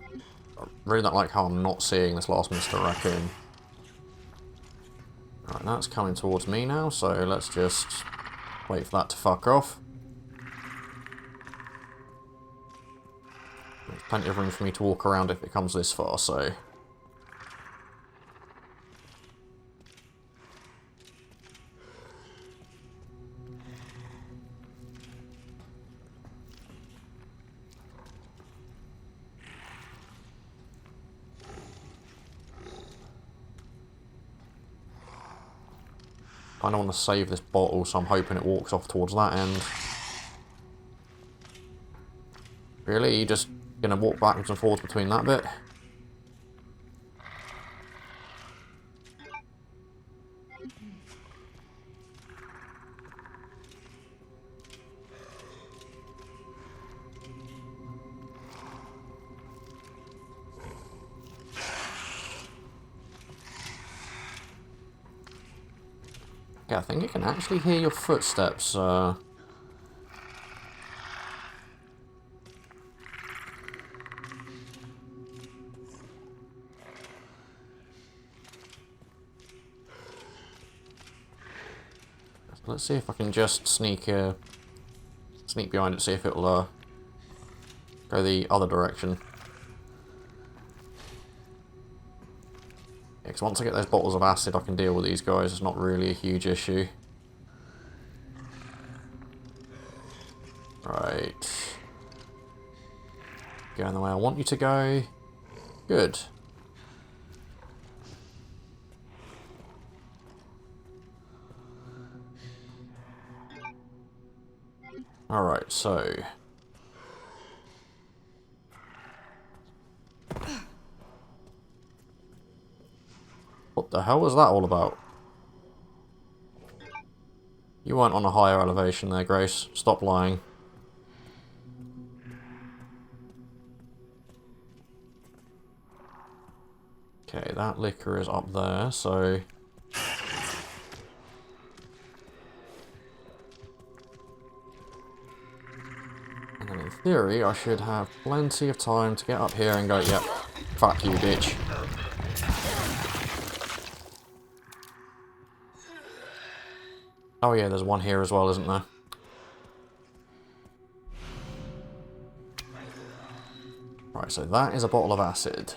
Speaker 1: I really don't like how I'm not seeing this last Mr. Raccoon. Alright, that's coming towards me now, so let's just wait for that to fuck off. There's plenty of room for me to walk around if it comes this far, so... I don't want to save this bottle, so I'm hoping it walks off towards that end. Really? You just gonna walk backwards and forwards between that bit? Yeah, I think you can actually hear your footsteps. Let's see if I can just sneak behind it, see if it'll go the other direction. Yeah, because once I get those bottles of acid, I can deal with these guys. It's not really a huge issue. Right. Going the way I want you to go. Good. Alright, so... What the hell was that all about? You weren't on a higher elevation there, Grace. Stop lying. Okay, that liquor is up there, so... And then in theory, I should have plenty of time to get up here and go, yep, fuck you, bitch. Oh yeah, there's one here as well, isn't there? Right, so that is a bottle of acid.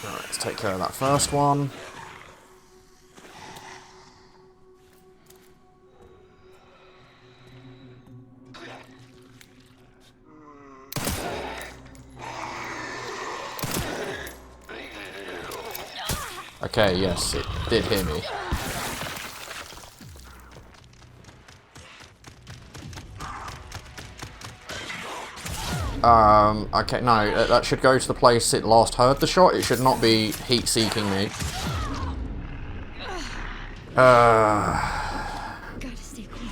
Speaker 1: Alright, let's take care of that first one. Okay, yes, it did hear me. Okay, no, that should go to the place it last heard the shot. It should not be heat-seeking me.
Speaker 6: Gotta stay close.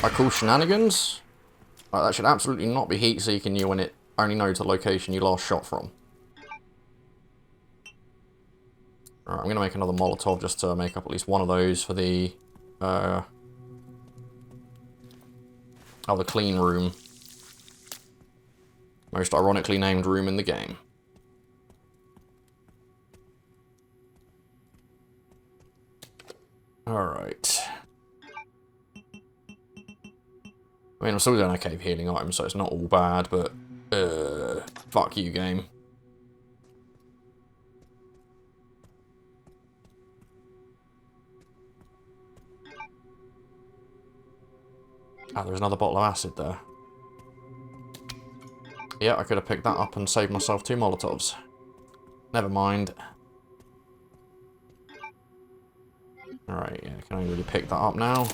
Speaker 1: I call shenanigans? Right, that should absolutely not be heat-seeking you when it only knows the location you last shot from. Alright, I'm going to make another Molotov just to make up at least one of those for the... the clean room. Most ironically named room in the game. Alright. I mean, I'm still doing okay with healing items, so it's not all bad, but... fuck you, game. Ah, there's another bottle of acid there. Yeah, I could have picked that up and saved myself 2 Molotovs. Never mind. Alright, yeah, can I really pick that up now?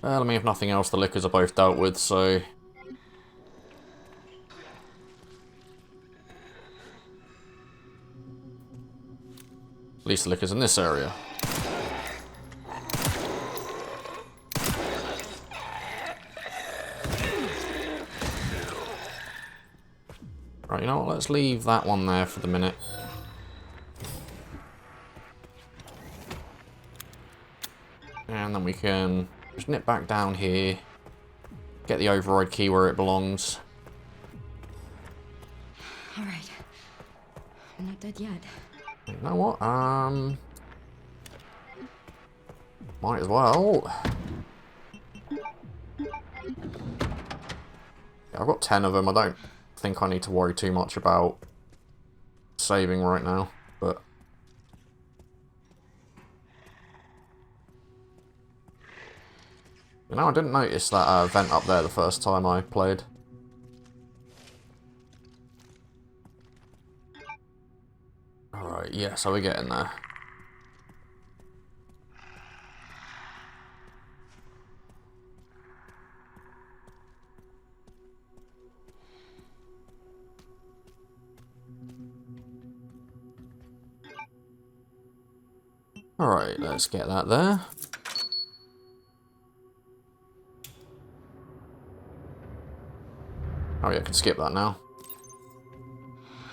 Speaker 1: Well, I mean, if nothing else, the liquors are both dealt with, so... At least the liquor's in this area. Right, you know what, let's leave that one there for the minute. And then we can just nip back down here, get the override key where it belongs.
Speaker 6: Alright. I'm not dead yet.
Speaker 1: You know what, might as well. Yeah, I've got 10 of them, I don't think I need to worry too much about saving right now, but... You know, I didn't notice that vent up there the first time I played. Alright, yeah, so we're getting there. Alright, let's get that there. Oh yeah, I can skip that now.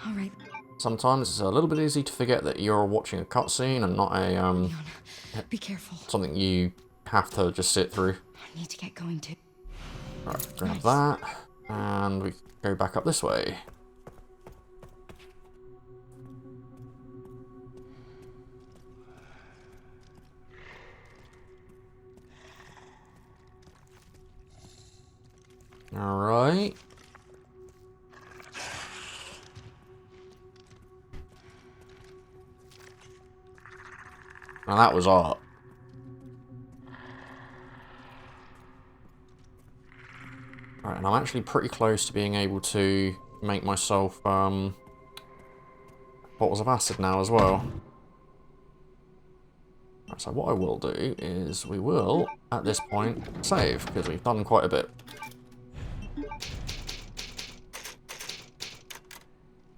Speaker 6: Alright.
Speaker 1: Sometimes it's a little bit easy to forget that you're watching a cutscene and not a,
Speaker 6: Leon, be careful.
Speaker 1: something you have to just sit through.
Speaker 6: I need to get going too.
Speaker 1: Right, grab that, and we go back up this way. way. Now that was art. Right, and I'm actually pretty close to being able to make myself bottles of acid now as well. Right, so what I will do is we will, at this point, save, because we've done quite a bit.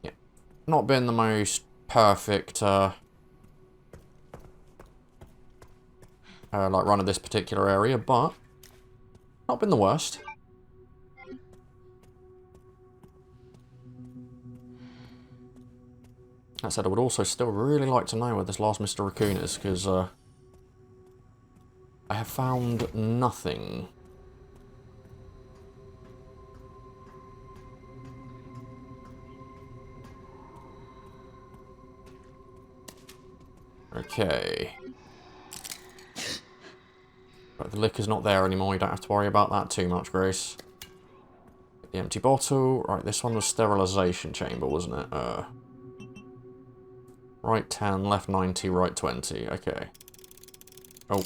Speaker 1: Yeah, not been the most perfect like run of this particular area, but not been the worst. That said, I would also still really like to know where this last Mr. Raccoon is, because I have found nothing. Okay. Right, the liquor's not there anymore, you don't have to worry about that too much, Grace. The empty bottle. Right, this one was sterilization chamber, wasn't it? Right 10, left 90, right 20. Okay. Oh.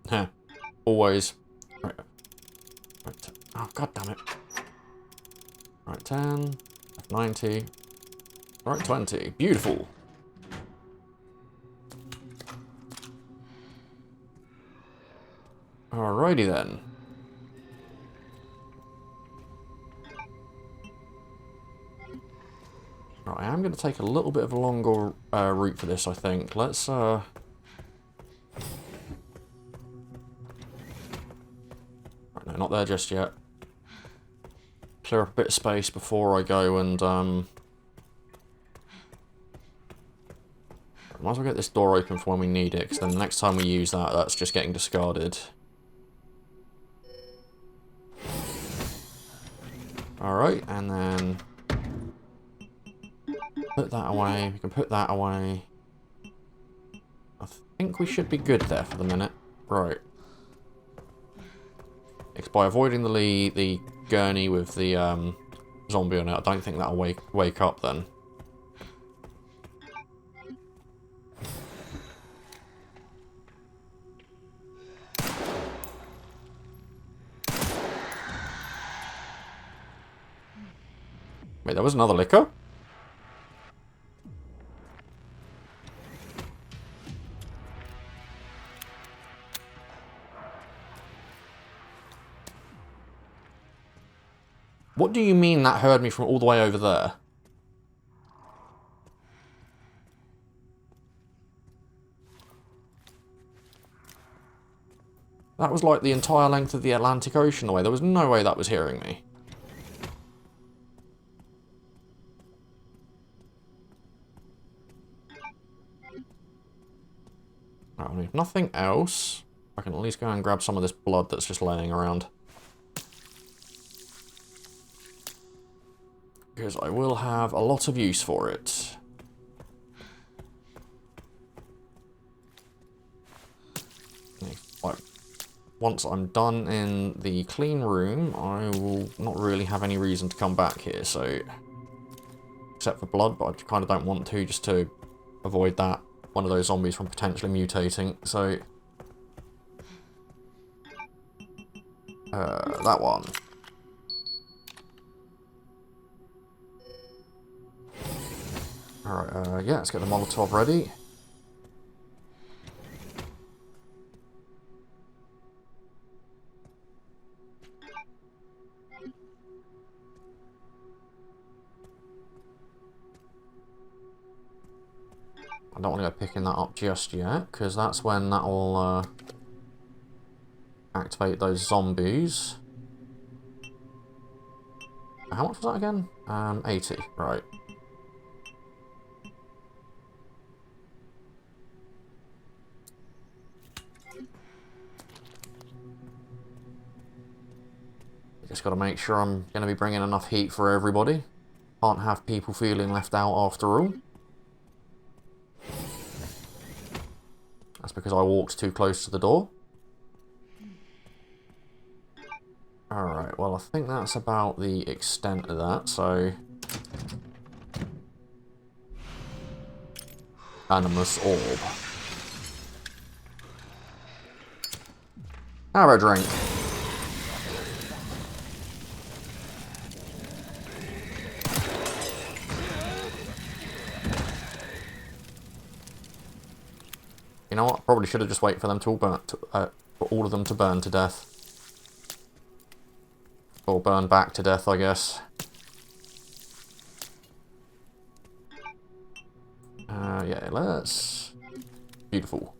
Speaker 1: Heh. Always. Right. Right. Oh, god damn it. Right 10, left 90, right 20. Beautiful. Alrighty then. Right, I am going to take a little bit of a longer route for this, I think. Let's, Right, no, not there just yet. Clear up a bit of space before I go and, might as well get this door open for when we need it, because then the next time we use that, that's just getting discarded. Alright, and then put that away. We can put that away. I think we should be good there for the minute. Right. It's by avoiding the gurney with the zombie on it, I don't think that'll wake up then. Wait, there was another liquor? What do you mean that heard me from all the way over there? That was like the entire length of the Atlantic Ocean away. There was no way that was hearing me. Right, if nothing else, I can at least go and grab some of this blood that's just laying around. Because I will have a lot of use for it. Like, once I'm done in the clean room, I will not really have any reason to come back here, so... Except for blood, but I kind of don't want to, just to avoid that. One of those zombies from potentially mutating, so... that one. Alright, yeah, let's get the Molotov ready. I don't want to go picking that up just yet, because that's when that will activate those zombies. How much was that again? 80, right. Just got to make sure I'm going to be bringing enough heat for everybody. Can't have people feeling left out after all. That's because I walked too close to the door. Alright, well I think that's about the extent of that, so... Animus Orb. Have a drink. You know what? Probably should have just waited for them to all burn, for all of them to burn to death. Or burn back to death, I guess. Yeah, let's... Beautiful.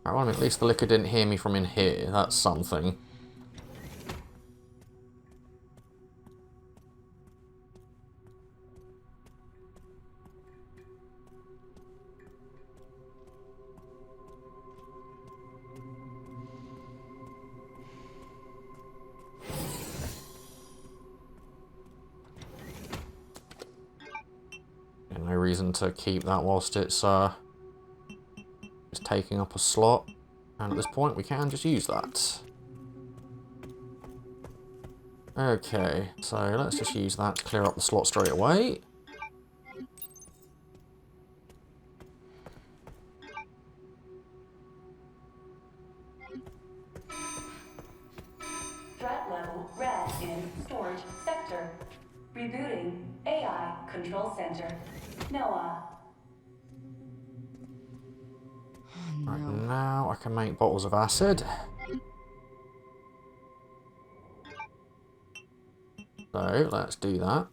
Speaker 1: Right, well, at least the liquor didn't hear me from in here. That's something. No reason to keep that whilst it's just taking up a slot. And at this point, we can just use that. Okay, so let's just use that to clear up the slot straight away.
Speaker 5: Threat level red in storage sector. Rebooting AI control center. Noah.
Speaker 1: Right, now I can make bottles of acid. So, let's do that.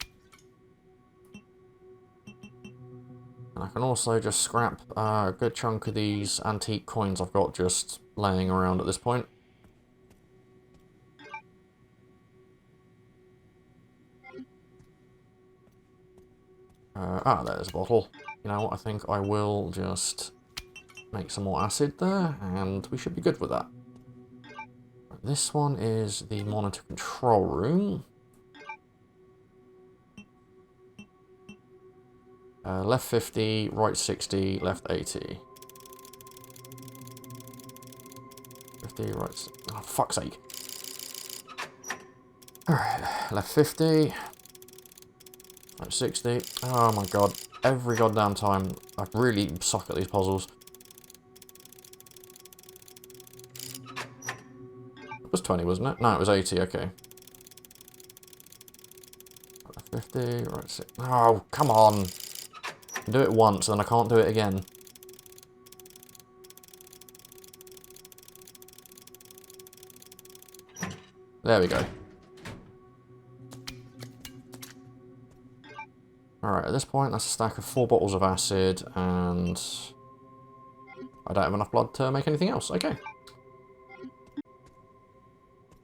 Speaker 1: And I can also just scrap a good chunk of these antique coins I've got just laying around at this point. There's a bottle. You know what, I think I will just make some more acid there, and we should be good with that. This one is the monitor control room. Left 50, right 60, left 80. 50, right... Oh, fuck's sake. Alright, left 50. Right 60. Oh my god. Every goddamn time. I really suck at these puzzles. It was 20, wasn't it? No, it was 80, okay. Left 50, right 60. Oh, come on. I do it once, then I can't do it again. There we go. Alright, at this point, that's a stack of 4 bottles of acid, and I don't have enough blood to make anything else. Okay.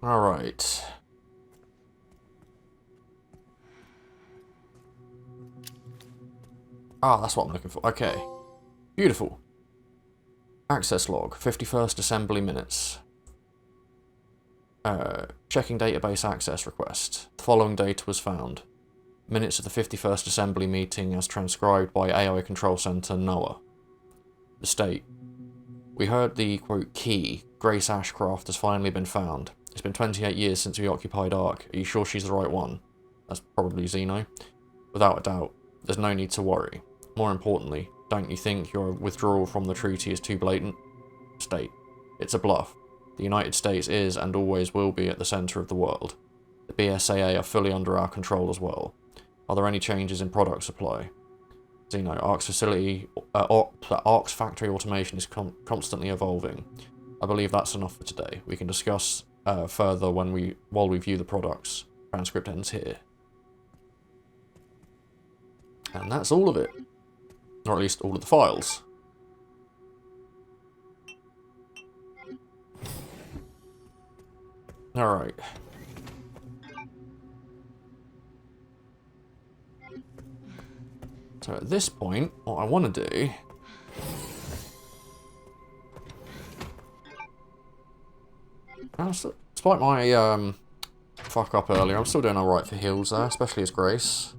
Speaker 1: Alright. Ah, that's what I'm looking for. Okay. Beautiful. Access log, 51st assembly minutes. Checking database access request. The following data was found. Minutes of the 51st assembly meeting as transcribed by AI Control Center NOAA. The state. We heard the, quote, key, Grace Ashcraft, has finally been found. It's been 28 years since we occupied Ark. Are you sure she's the right one? That's probably Xeno. Without a doubt. There's no need to worry. More importantly, don't you think your withdrawal from the treaty is too blatant? State. It's a bluff. The United States is and always will be at the center of the world. The BSAA are fully under our control as well. Are there any changes in product supply? Xeno, Ark's factory automation is constantly evolving. I believe that's enough for today. We can discuss further while we view the products. Transcript ends here. And that's all of it. Or at least all of the files. Alright. So at this point, what I want to do... Despite my fuck up earlier. I'm still doing alright for heals there, especially as Grace.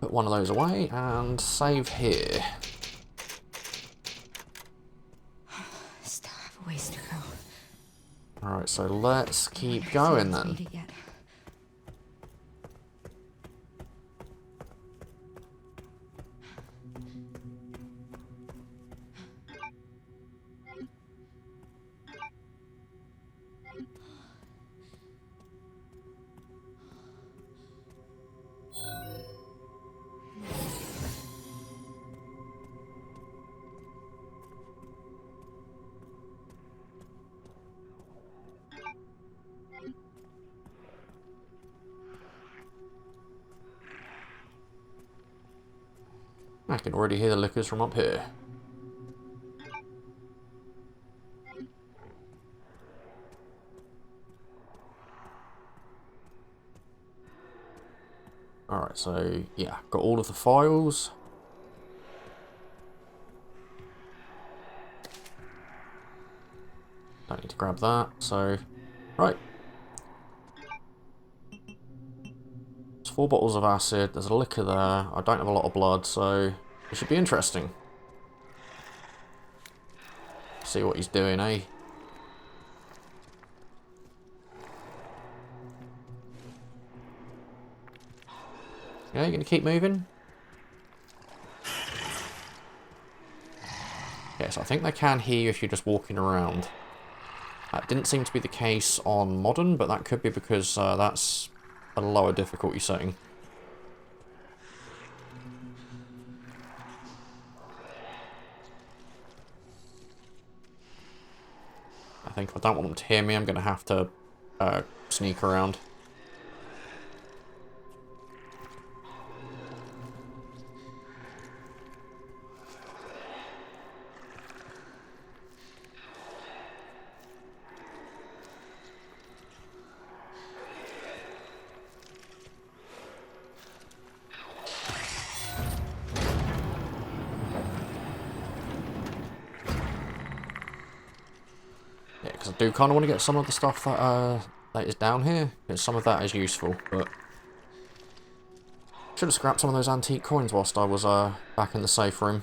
Speaker 1: Put one of those away and save here.
Speaker 6: Still have a ways to go.
Speaker 1: Alright, so let's keep going then.
Speaker 6: Made it yet.
Speaker 1: I can already hear the lickers from up here. Alright, so yeah, got all of the files. Don't need to grab that, so right. There's 4 bottles of acid, there's a liquor there, I don't have a lot of blood, so it should be interesting. See what he's doing, eh? Yeah, you gonna keep moving? Yes, I think they can hear you if you're just walking around. That didn't seem to be the case on Modern, but that could be because that's a lower difficulty setting. I think if I don't want them to hear me, I'm going to have to sneak around. Yeah, because I do kind of want to get some of the stuff that is down here, because some of that is useful, but should have scrapped some of those antique coins whilst I was back in the safe room.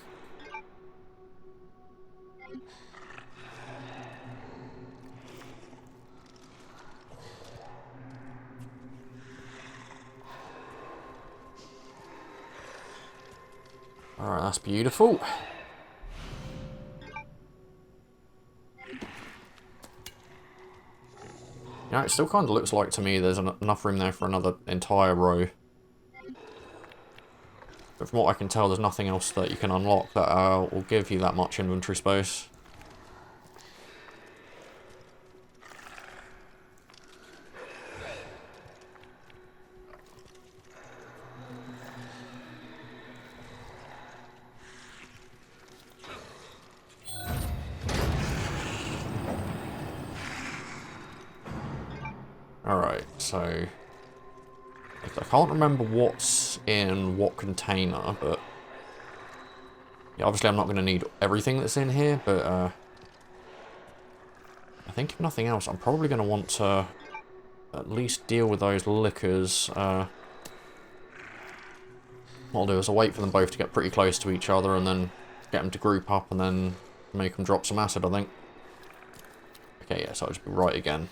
Speaker 1: Alright, that's beautiful. Yeah, it still kind of looks like to me there's enough room there for another entire row. But from what I can tell, there's nothing else that you can unlock that will give you that much inventory space. Alright, so I can't remember what's in what container, but yeah, obviously I'm not going to need everything that's in here, but I think if nothing else, I'm probably going to want to at least deal with those liquors. What I'll do is I'll wait for them both to get pretty close to each other and then get them to group up and then make them drop some acid, I think. Okay, yeah, so I'll just be right again.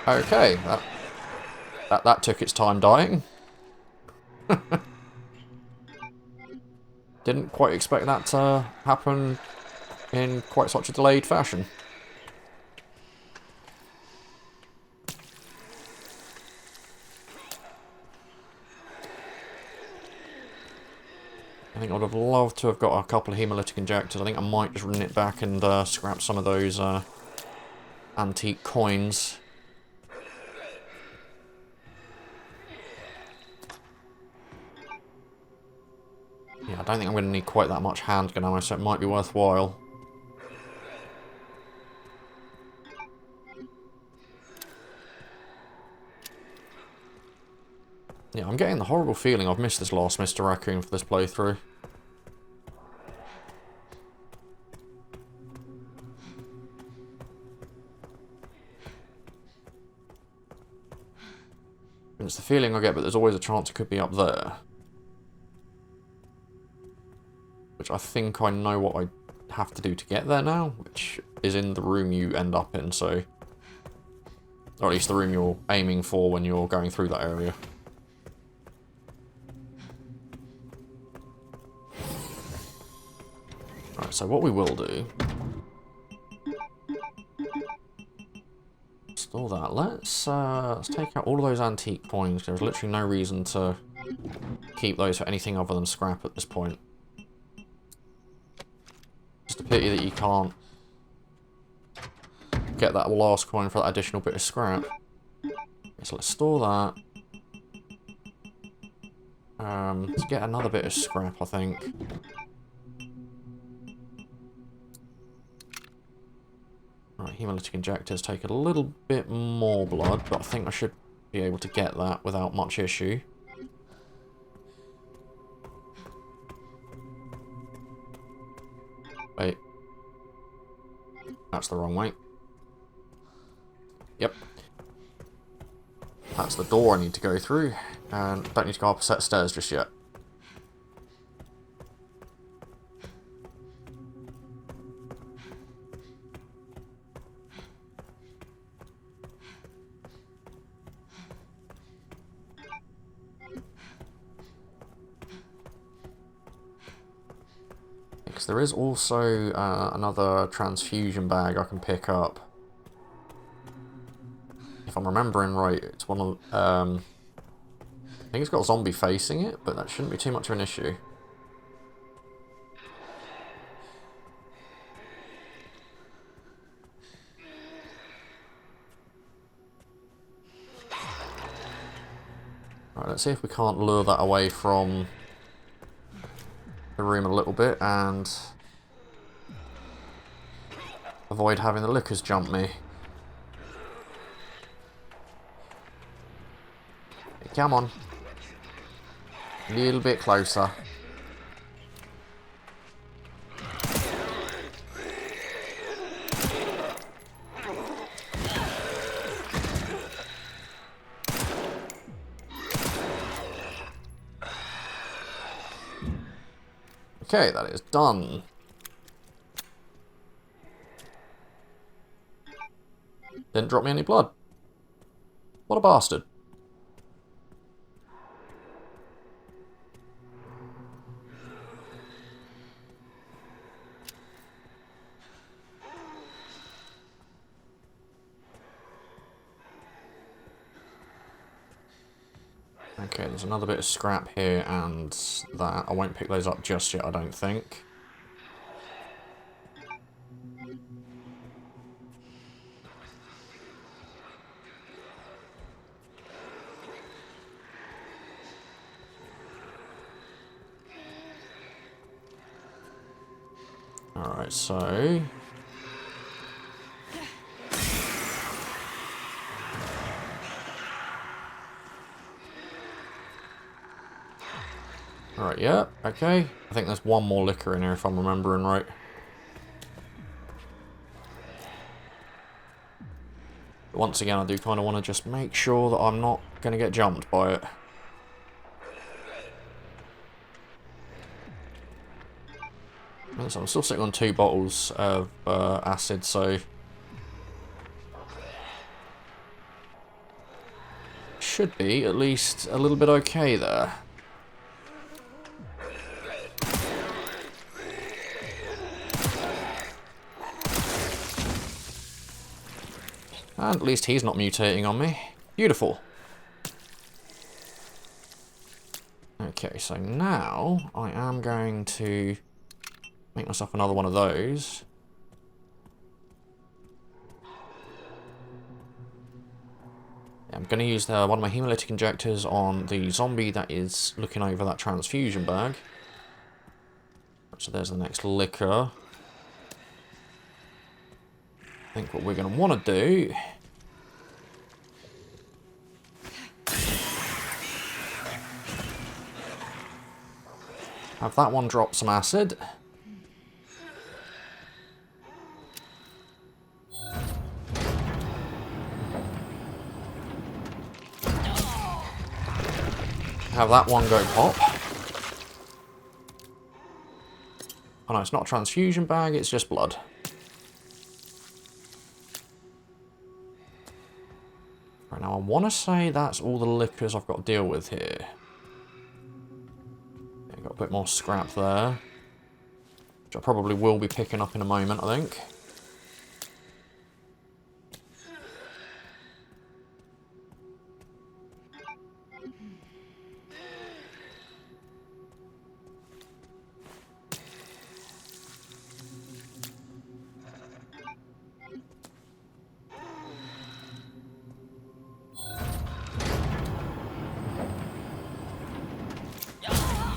Speaker 1: Okay, that took its time dying. Didn't quite expect that to happen in quite such a delayed fashion. I think I would have loved to have got a couple of hemolytic injectors. I think I might just nip back and scrap some of those antique coins. Yeah, I don't think I'm going to need quite that much handgun ammo, so it might be worthwhile. Yeah, I'm getting the horrible feeling I've missed this last Mr. Raccoon for this playthrough. And it's the feeling I get, but there's always a chance it could be up there. Which I think I know what I have to do to get there now, which is in the room you end up in, so... Or at least the room you're aiming for when you're going through that area. Right, so what we will do... Store that. Let's take out all of those antique coins. There's literally no reason to keep those for anything other than scrap at this point. Just a pity that you can't get that last coin for that additional bit of scrap. So let's store that. Let's get another bit of scrap, I think. Right, hemolytic injectors take a little bit more blood, but I think I should be able to get that without much issue. Wait. That's the wrong way. Yep. That's the door I need to go through, and don't need to go up a set of stairs just yet. Because there is also another transfusion bag I can pick up. If I'm remembering right, it's one of... I think it's got a zombie facing it, but that shouldn't be too much of an issue. Right, let's see if we can't lure that away from the room a little bit and avoid having the lickers jump me. Come on. A little bit closer. Okay, that is done. Didn't drop me any blood. What a bastard. Okay, there's another bit of scrap here and that. I won't pick those up just yet, I don't think. Alright, so... Alright, yeah, okay. I think there's one more liquor in here if I'm remembering right. But once again, I do kind of want to just make sure that I'm not going to get jumped by it. So I'm still sitting on 2 bottles of acid, so... Should be at least a little bit okay there. And at least he's not mutating on me. Beautiful. Okay, so now I am going to make myself another one of those. I'm going to use one of my hemolytic injectors on the zombie that is looking over that transfusion bag. So there's the next liquor. I think what we're going to want to do... have that one drop some acid. Have that one go pop. Oh no, it's not a transfusion bag, it's just blood. Right, now I want to say that's all the liquors I've got to deal with here. Yeah, got a bit more scrap there. Which I probably will be picking up in a moment, I think.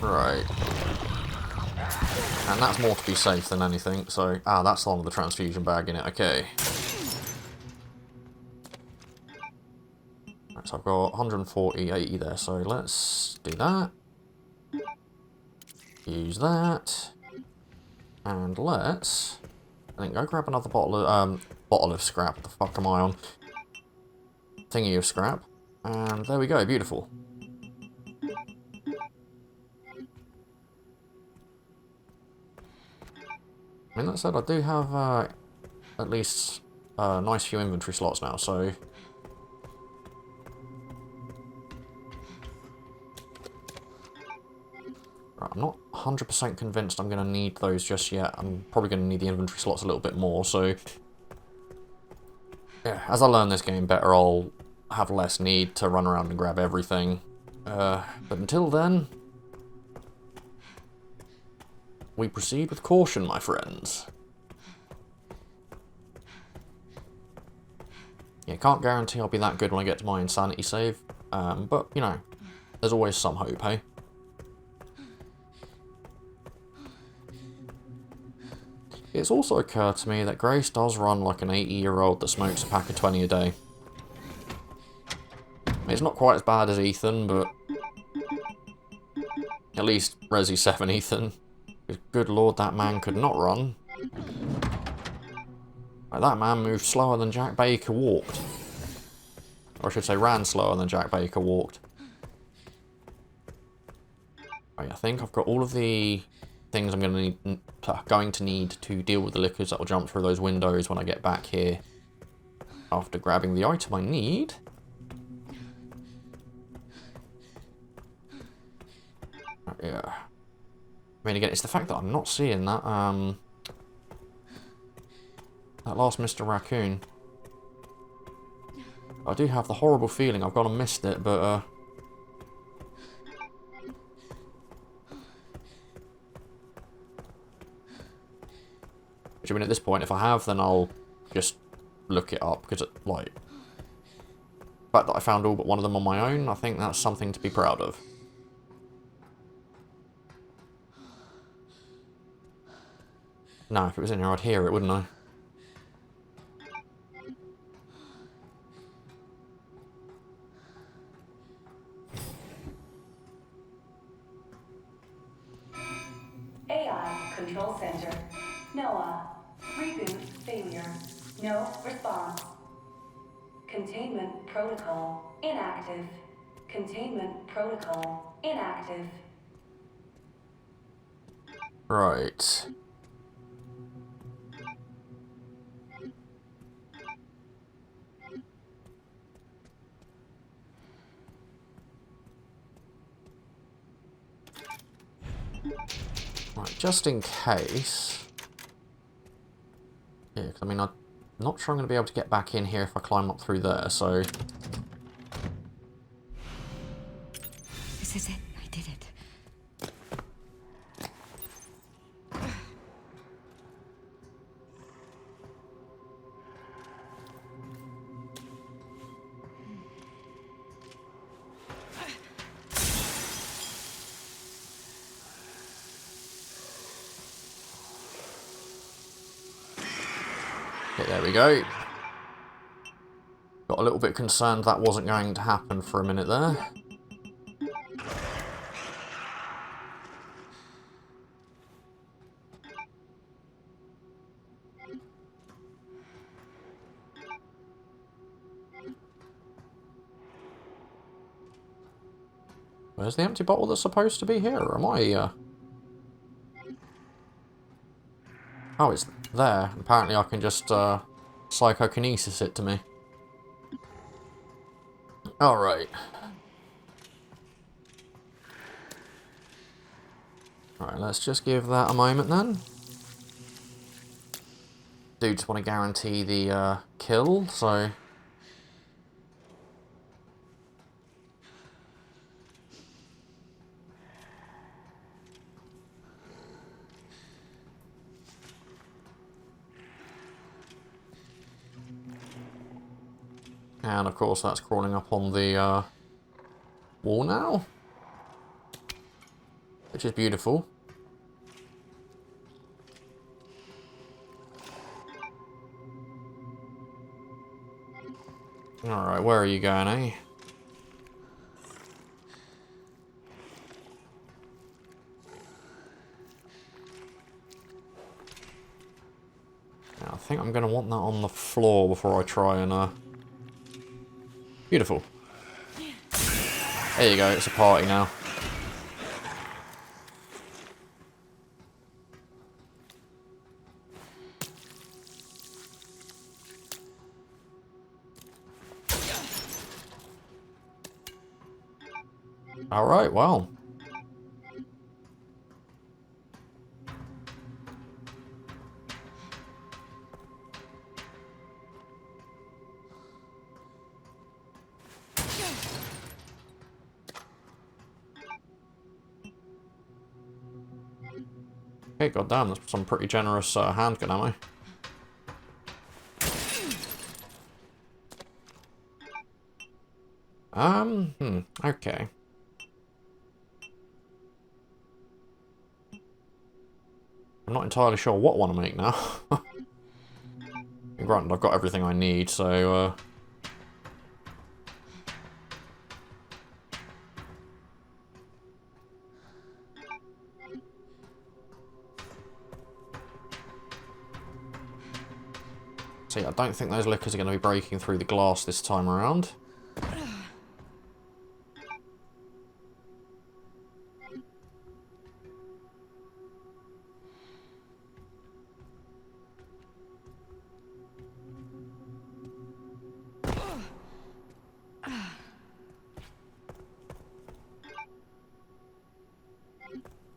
Speaker 1: Right. And that's more to be safe than anything, so... ah, that's the one with the transfusion bag in it, okay. Right, so I've got 140, 80 there, so let's do that. Use that. And let's... I think go grab another bottle of scrap. The fuck am I on? Thingy of scrap. And there we go, beautiful. I mean, that said, I do have at least a nice few inventory slots now, so... Right, I'm not 100% convinced I'm going to need those just yet. I'm probably going to need the inventory slots a little bit more, so... yeah, as I learn this game better, I'll have less need to run around and grab everything. But until then... we proceed with caution, my friends. Yeah, can't guarantee I'll be that good when I get to my insanity save, but, you know, there's always some hope, hey? It's also occurred to me that Grace does run like an 80-year-old that smokes a pack of 20 a day. It's not quite as bad as Ethan, but... at least Resi 7 Ethan. Good lord, that man could not run. Like, that man moved slower than Jack Baker walked. Or I should say ran slower than Jack Baker walked. Right, I think I've got all of the things I'm going to need to deal with the liquors that will jump through those windows when I get back here. After grabbing the item I need. Right, yeah. I mean, again, it's the fact that I'm not seeing that, that last Mr. Raccoon. I do have the horrible feeling I've gone and missed it, but, which, I mean, at this point, if I have, then I'll just look it up, because, like, the fact that I found all but one of them on my own, I think that's something to be proud of. No, if it was in here, I'd hear it, wouldn't I?
Speaker 5: AI Control Center. Noah. Reboot failure. No response. Containment protocol inactive. Containment protocol inactive.
Speaker 1: Right. Right, just in case... yeah, because I mean, I'm not sure I'm going to be able to get back in here if I climb up through there, so...
Speaker 6: This is it. I did it.
Speaker 1: there we go. Got a little bit concerned that wasn't going to happen for a minute there. Where's the empty bottle that's supposed to be here? Or am I, Oh, it's there. Apparently I can just, psychokinesis it to me. Alright. Alright, let's just give that a moment then. Do just want to guarantee the, kill, so... And of course that's crawling up on the wall now. Which is beautiful. Alright, where are you going, eh? Now, I think I'm going to want that on the floor before I try and Beautiful. There you go, it's a party now. Alright, well. Okay, goddamn, that's some pretty generous handgun ammo. Okay. I'm not entirely sure what I want to make now. Granted, I've got everything I need, so, So yeah, I don't think those lickers are going to be breaking through the glass this time around.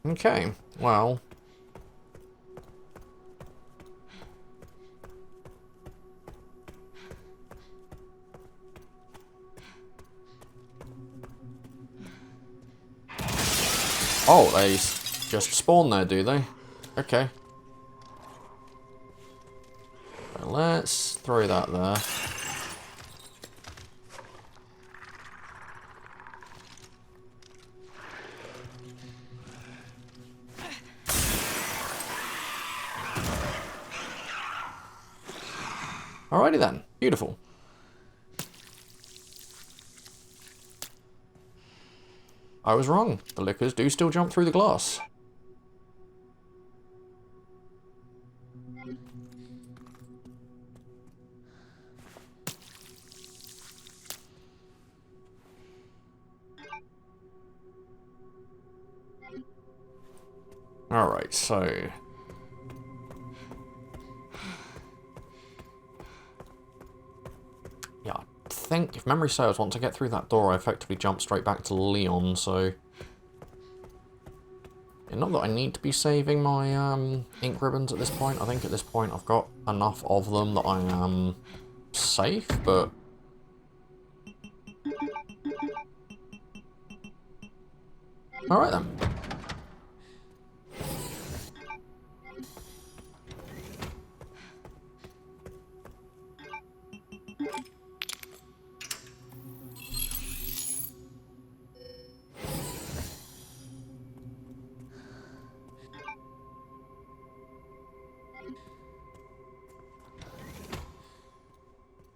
Speaker 1: Okay, well... Oh, they just spawn there, do they? Okay. So let's throw that there. Alrighty then, beautiful. I was wrong. The lickers do still jump through the glass. Alright, so... Yeah, I think, if memory serves, once I get through that door, I effectively jump straight back to Leon, so... Yeah, not that I need to be saving my ink ribbons at this point. I think at this point I've got enough of them that I am safe, but... Alright then.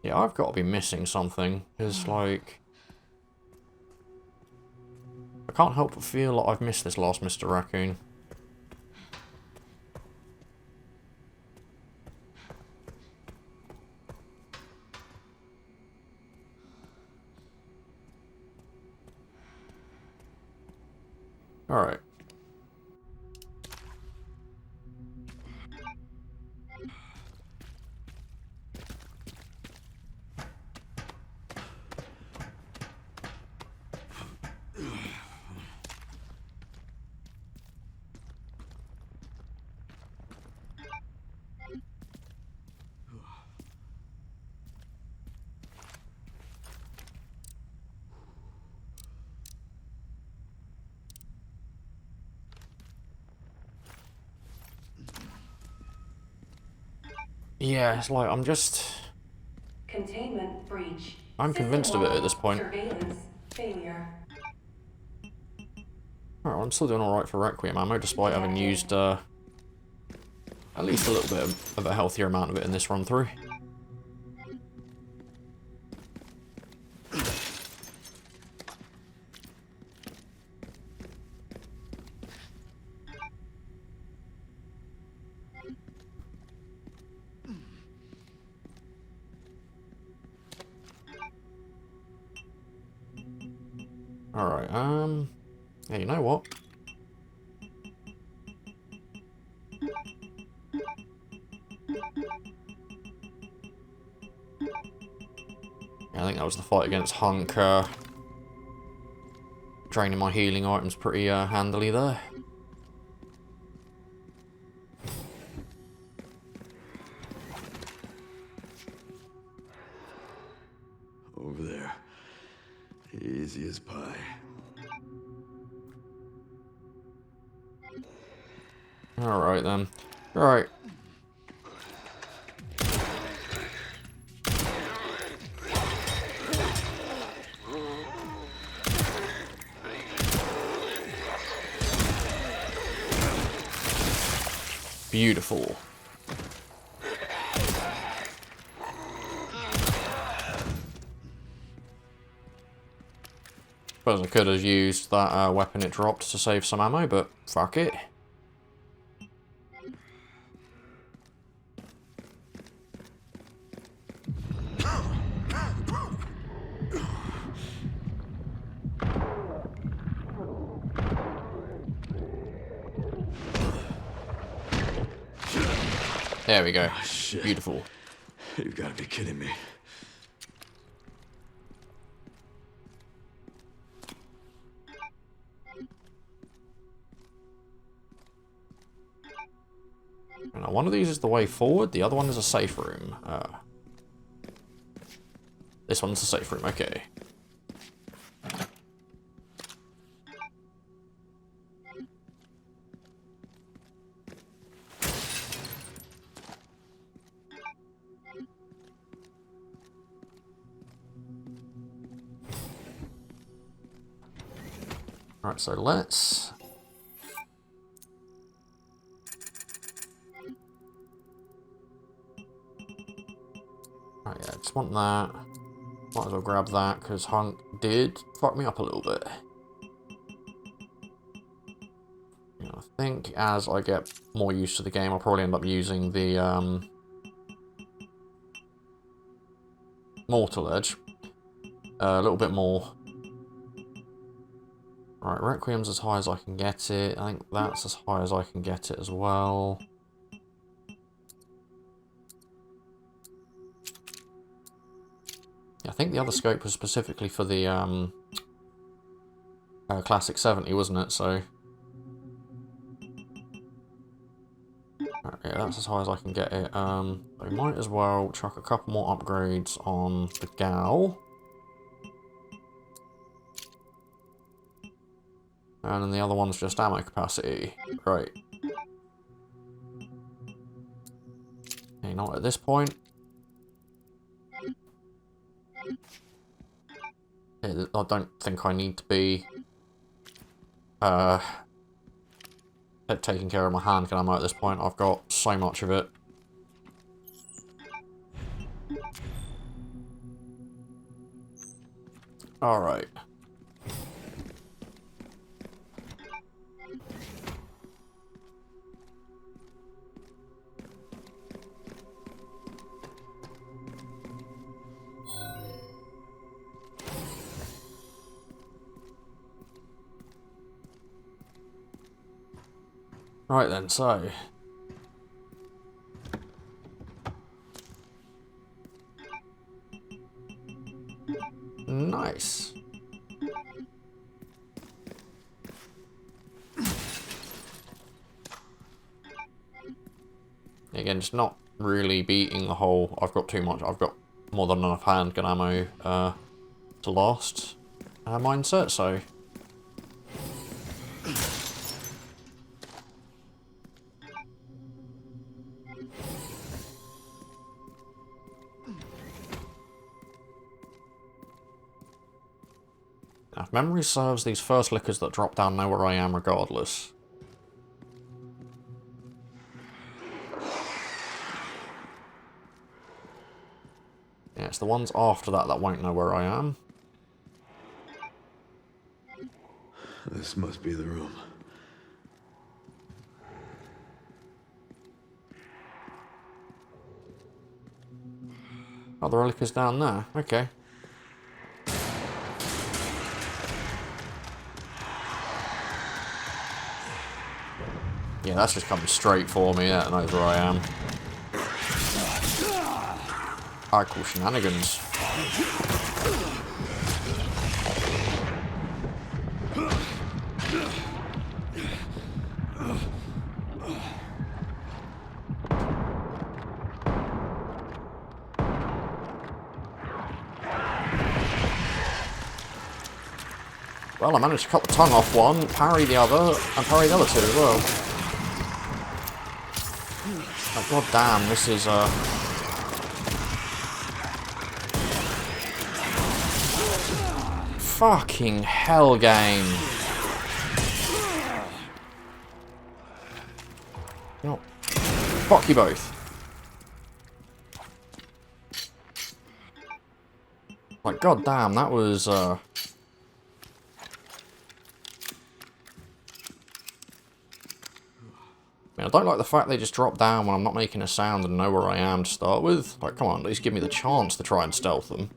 Speaker 1: Yeah, I've got to be missing something. Because, like... I can't help but feel like I've missed this last Mr. Raccoon. Alright. Yeah, it's like, I'm just...
Speaker 5: Containment breach.
Speaker 1: I'm convinced of it at this point.
Speaker 5: Surveillance failure.
Speaker 1: Alright, well, I'm still doing alright for Requiem ammo, despite having used, at least a little bit of a healthier amount of it in this run through. Alright, yeah, you know what? Yeah, I think that was the fight against Hunk, draining my healing items pretty, handily there.
Speaker 3: Over there. Easy as pie.
Speaker 1: Alright then. Alright. Beautiful. Suppose I could have used that weapon it dropped to save some ammo, but fuck it. There we go.
Speaker 3: Oh, shit.
Speaker 1: Beautiful.
Speaker 3: You've got to be kidding me.
Speaker 1: Now, one of these is the way forward, the other one is a safe room. This one's a safe room, okay. Alright, so let's... Alright, yeah, just want that. Might as well grab that, because Hunk did fuck me up a little bit. You know, I think as I get more used to the game, I'll probably end up using the Mortal Edge a little bit more. Right, Requiem's as high as I can get it. I think that's as high as I can get it as well. Yeah, I think the other scope was specifically for the Classic 70, wasn't it? So, right, yeah, that's as high as I can get it. I might as well chuck a couple more upgrades on the Gal. And then the other one's just ammo capacity. Right. Okay, not at this point. Yeah, I don't think I need to be taking care of my handgun ammo at this point. I've got so much of it. Alright. Right then, so... Nice. Again, just not really beating the whole... I've got too much. I've got more than enough handgun ammo to last mindset, so... Now, if memory serves, these first lickers that drop down know where I am regardless. Yeah, it's the ones after that that won't know where I am.
Speaker 3: This must be the room.
Speaker 1: Oh, the relic is down there. Okay. Yeah, that's just coming straight for me. That knows where I am. I call shenanigans. Well, I managed to cut the tongue off one, parry the other, and parry the other two as well. Oh, god damn, this is fucking hell game. You know, fuck you both. Like, god damn, that was I mean, I don't like the fact they just drop down when I'm not making a sound and know where I am to start with. Like, come on, at least give me the chance to try and stealth them.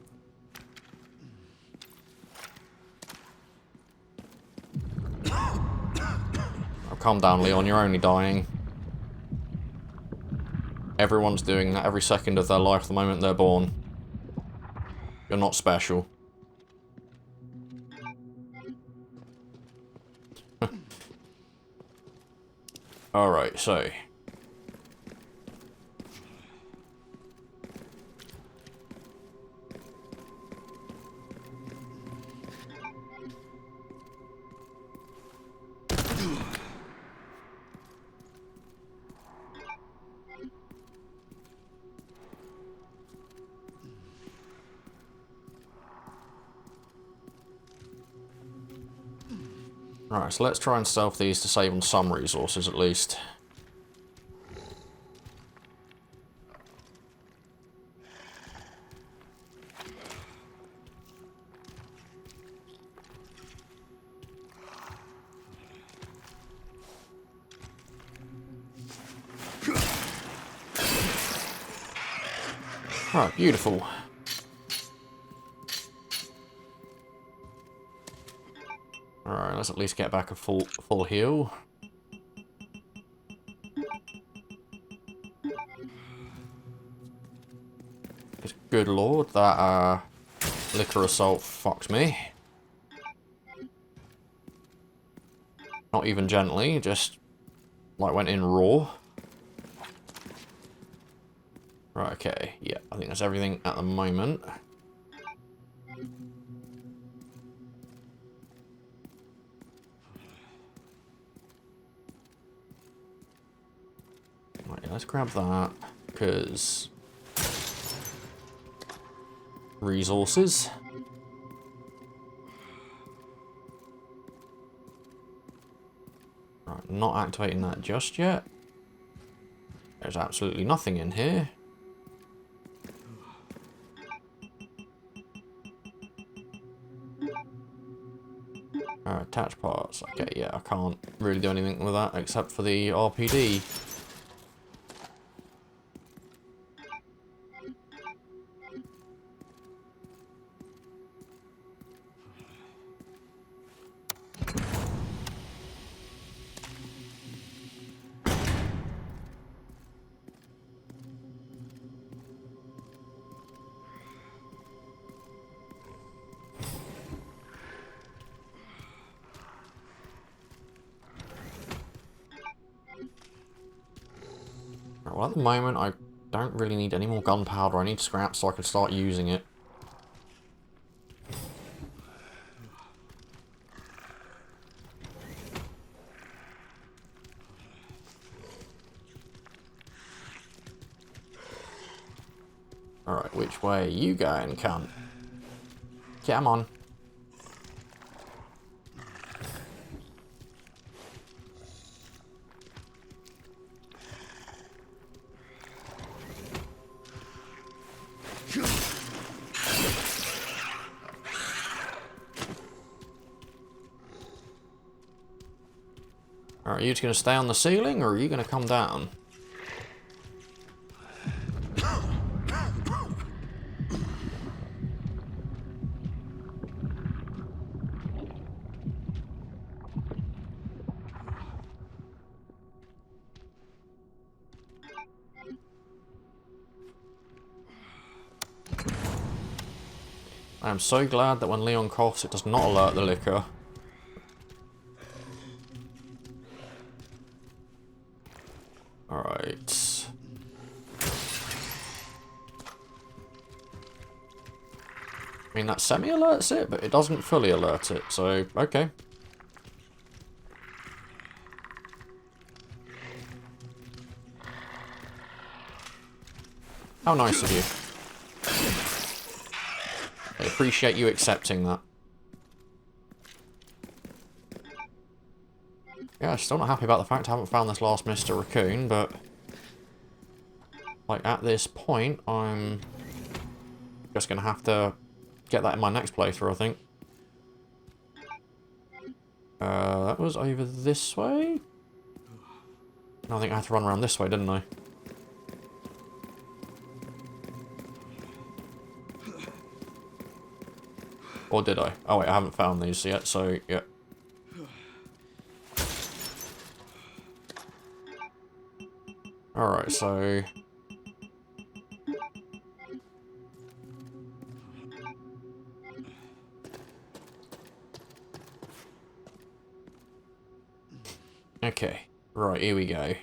Speaker 1: Oh, calm down, Leon, you're only dying. Everyone's doing that every second of their life the moment they're born. You're not special. Alright, so... Alright, so let's try and stealth these to save on some resources at least. Alright, beautiful. Alright, let's at least get back a full heal. Just good lord, that liquor assault fucked me. Not even gently, just like went in raw. Right, okay, yeah, I think that's everything at the moment. Right, let's grab that, because... resources. Right, not activating that just yet. There's absolutely nothing in here. Attach parts. Okay, yeah, I can't really do anything with that except for the RPD. Well, at the moment, I don't really need any more gunpowder. I need scrap so I can start using it. Alright, which way are you going, cunt? Come on. Are you just going to stay on the ceiling, or are you going to come down? I am so glad that when Leon coughs, it does not alert the liquor. Alright. I mean, that semi-alerts it, but it doesn't fully alert it, so, okay. How nice of you. I appreciate you accepting that. Yeah, still not happy about the fact I haven't found this last Mr. Raccoon, but... like, at this point, I'm... just gonna have to get that in my next playthrough, I think. That was over this way? No, I think I had to run around this way, didn't I? Or did I? Oh wait, I haven't found these yet, so, yeah. Alright, so... okay, right, here we go.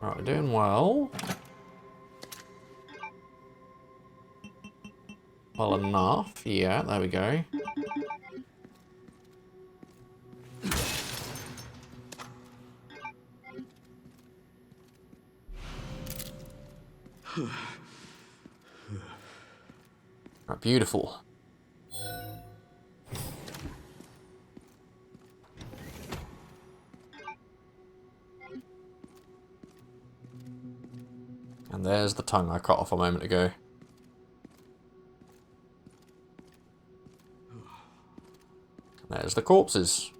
Speaker 1: Right, we're doing well. Well enough, yeah, there we go. Right, beautiful. And there's the tongue I cut off a moment ago. And there's the corpses.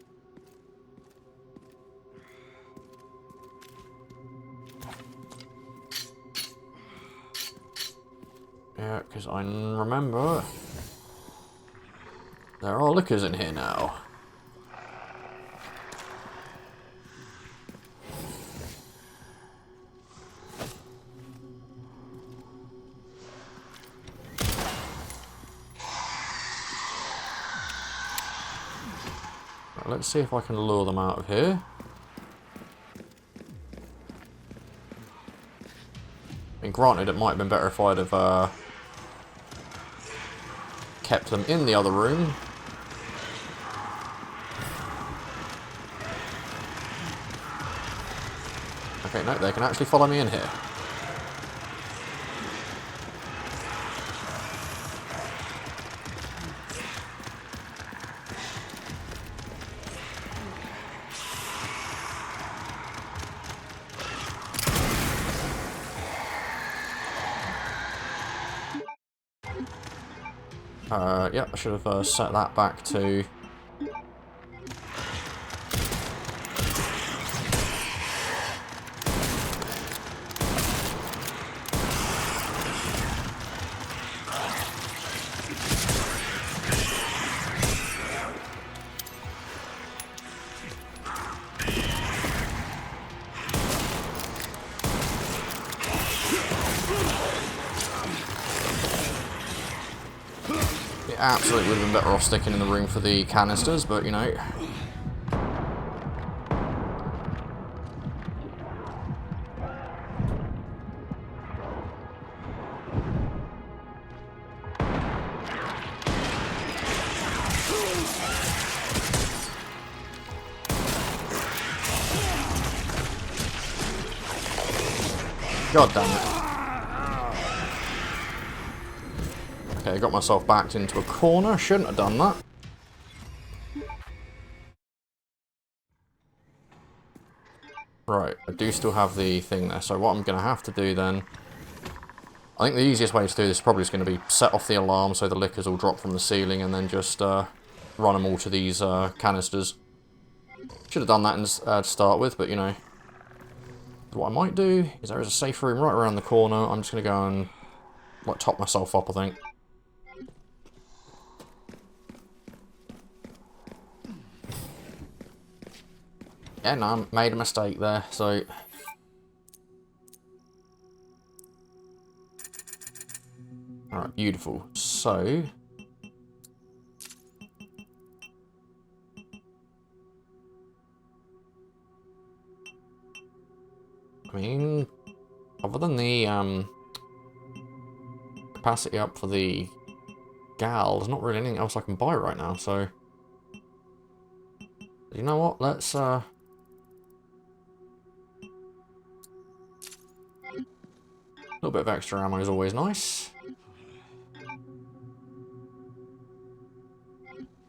Speaker 1: Yeah, because I remember there are liquors in here now. Right, let's see if I can lure them out of here. I mean, granted, it might have been better if I'd have kept them in the other room. Okay, no, they can actually follow me in here. Yeah, I should have set that back to... It absolutely would have been better off sticking in the room for the canisters, but you know. God damn it. Okay, got myself backed into a corner. Shouldn't have done that. Right, I do still have the thing there, so what I'm going to have to do then... I think the easiest way to do this is probably just going to be set off the alarm so the liquors all drop from the ceiling and then just run them all to these canisters. Should have done that to start with, but you know. What I might do is there is a safe room right around the corner. I'm just going to go and like top myself up, I think. Yeah, no, I made a mistake there, so... Alright, beautiful. So... I mean... Other than the, capacity up for the gal, there's not really anything else I can buy right now, so... You know what, let's, A little bit of extra ammo is always nice.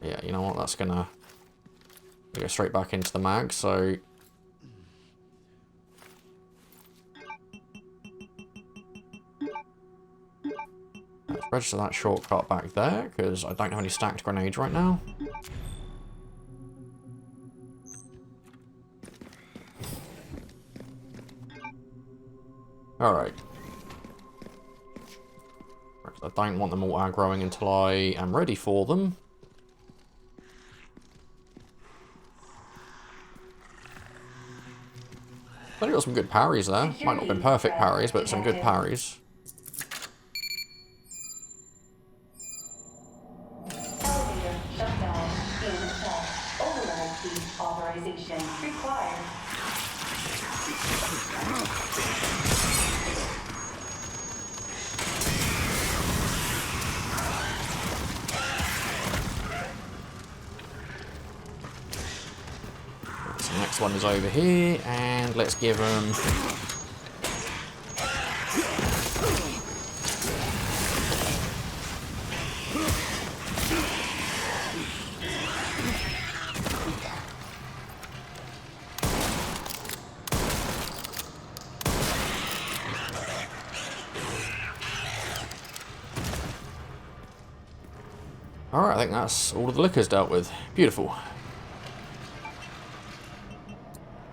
Speaker 1: Yeah, you know what, that's gonna go straight back into the mag, so... Let's register that shortcut back there, because I don't have any stacked grenades right now. Alright. I don't want them all aggroing until I am ready for them. I got some good parries there. Might not have been perfect parries, but some good parries.
Speaker 5: Elevator shutdown in effect. Override key authorization required.
Speaker 1: So the next one is over here, and let's give them... Alright, I think that's all of the liquors dealt with. Beautiful.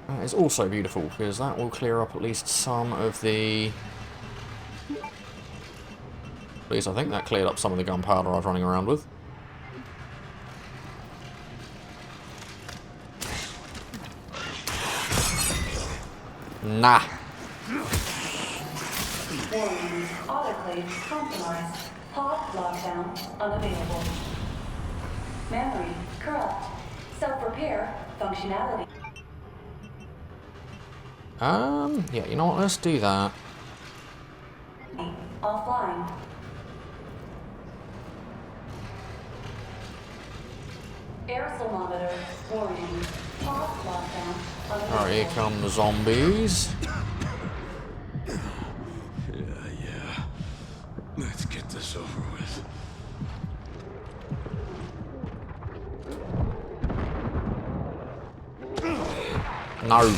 Speaker 1: That is also beautiful, because that will clear up at least some of the... At least I think that cleared up some of the gunpowder I was running around with. Nah.
Speaker 5: Warning, autoclave compromised. Pod lockdown unavailable. Memory corrupt. Self-repair functionality.
Speaker 1: Yeah, you know what, let's do that.
Speaker 5: Offline. Aerosol monitor warning. Pod lockdown unavailable.
Speaker 1: Alright, here come the zombies.
Speaker 3: Yeah. Let's get this over with.
Speaker 1: No.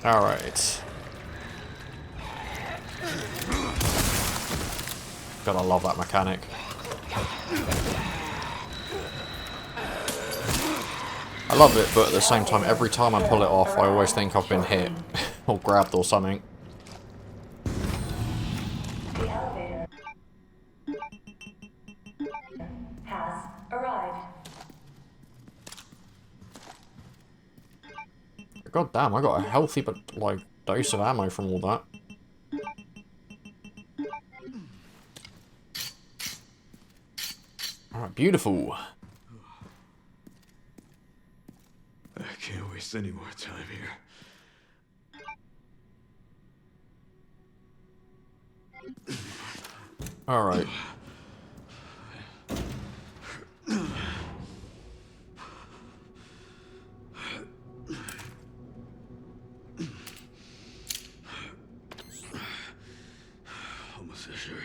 Speaker 1: Alright. God, I love that mechanic. I love it, but at the same time, every time I pull it off, I always think I've been hit or grabbed or something.
Speaker 5: The elevator has arrived.
Speaker 1: God damn, I got a healthy but like dose of ammo from all that. Alright, beautiful.
Speaker 3: I can't waste any more time here.
Speaker 1: Alright.
Speaker 3: Almost there, Sherry.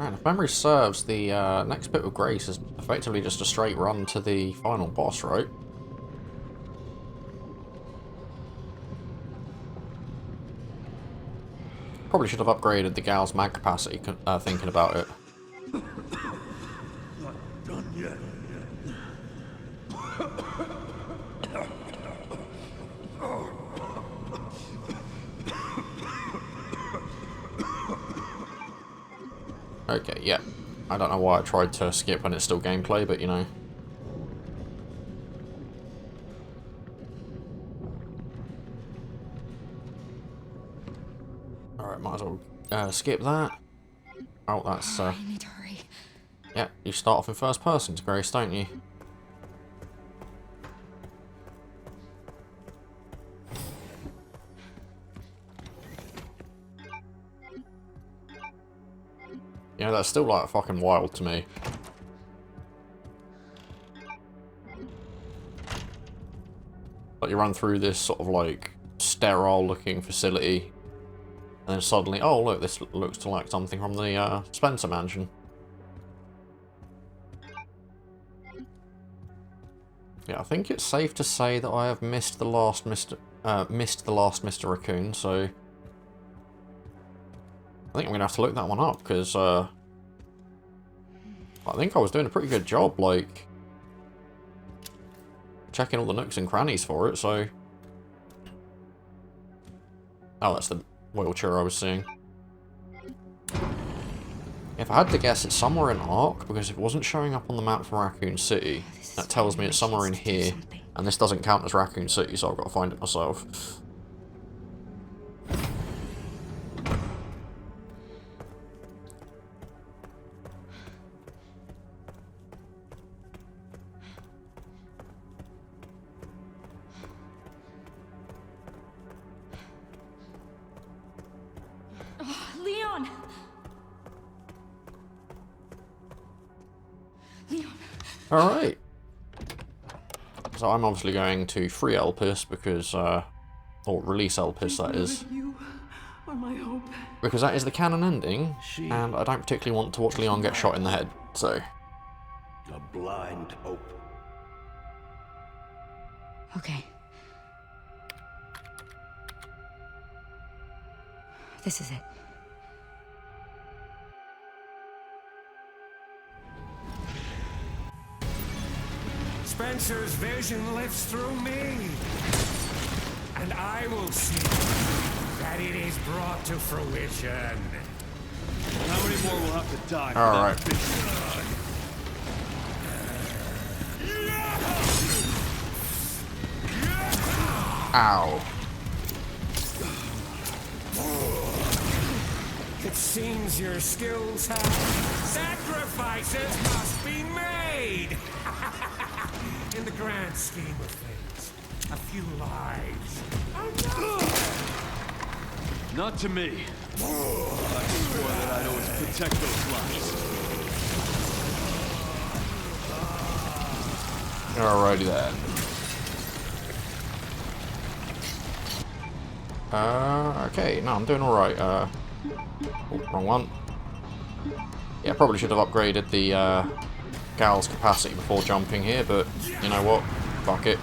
Speaker 1: And if memory serves, the next bit of Grace is effectively just a straight run to the final boss, right? Probably should have upgraded the gal's mag capacity, thinking about it.
Speaker 3: Not done yet.
Speaker 1: Okay, yeah. I don't know why I tried to skip when it's still gameplay, but you know. Alright, might as well skip that. Oh, that's,
Speaker 6: I need to hurry.
Speaker 1: yeah, you start off in first person, Grace, don't you? Yeah, that's still, like, fucking wild to me. Like, you run through this sort of, like, sterile-looking facility, and then suddenly, oh, look, this looks to like something from the, Spencer mansion. Yeah, I think it's safe to say that I have missed the last Mr. Raccoon, so I think I'm gonna have to look that one up, because I think I was doing a pretty good job, like checking all the nooks and crannies for it. So, oh, that's the wheelchair I was seeing. If I had to guess, it's somewhere in Ark, because if it wasn't showing up on the map for Raccoon City, that tells me it's somewhere in here, and this doesn't count as Raccoon City, so I've got to find it myself.
Speaker 6: Leon! Leon.
Speaker 1: Alright. So I'm obviously going to free Elpis because, or release Elpis, that is.
Speaker 7: You are my hope.
Speaker 1: Because that is the canon ending, and I don't particularly want to watch Leon get shot in the head, so.
Speaker 2: A blind hope.
Speaker 6: Okay. This is it.
Speaker 8: Spencer's vision lives through me, and I will see that it is brought to fruition.
Speaker 2: How many more will have to die?
Speaker 1: All right. Ow.
Speaker 8: It seems your skills have sacrifices must be made. In the grand scheme of things, a few lives.
Speaker 2: Not to me. I swore that I'd always protect those lives.
Speaker 1: Alrighty then. Okay, no, I'm doing alright. Oh, wrong one. Yeah, probably should have upgraded the gal's capacity before jumping here, but you know what? Fuck it.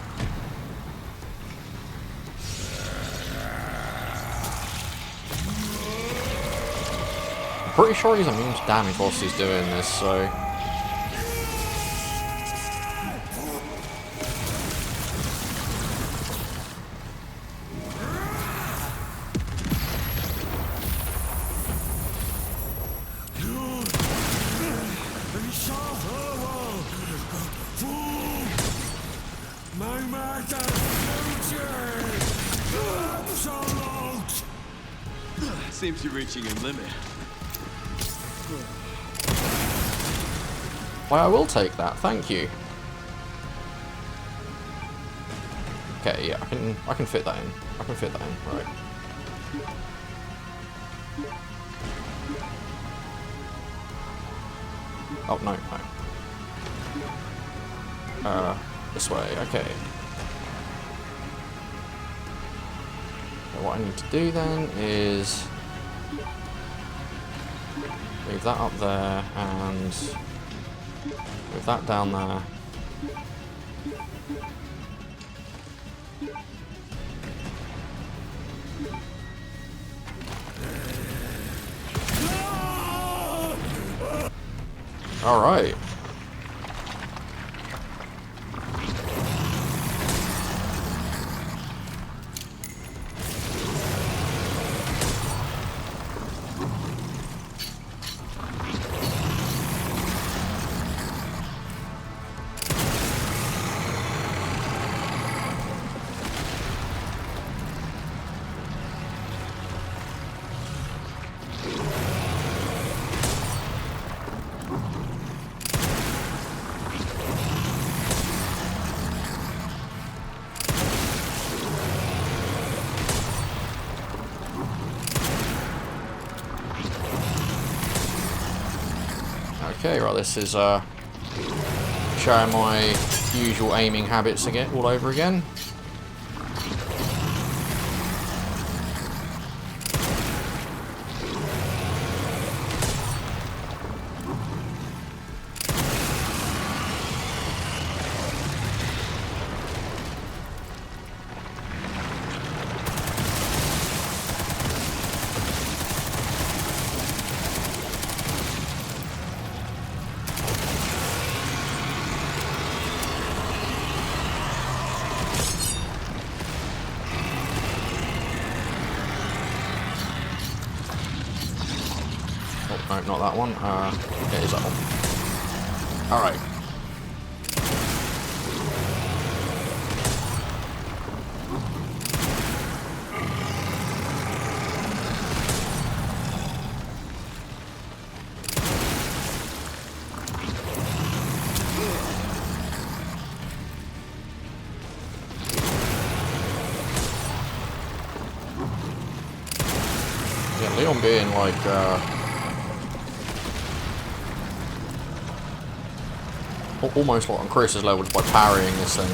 Speaker 1: I'm pretty sure he's immune to damage whilst he's doing this, so...
Speaker 3: Seems you're reaching your limit.
Speaker 1: Why, I will take that, thank you. Okay, yeah, I can fit that in. I can fit that in, right. Oh, no, no. This way, okay. So what I need to do then is move that up there and move that down there. All right. Okay, right, this is showing my usual aiming habits again, all over again. No, not that one. It is that one. Alright. Yeah, Leon being like, almost like on Chris's level by parrying this thing.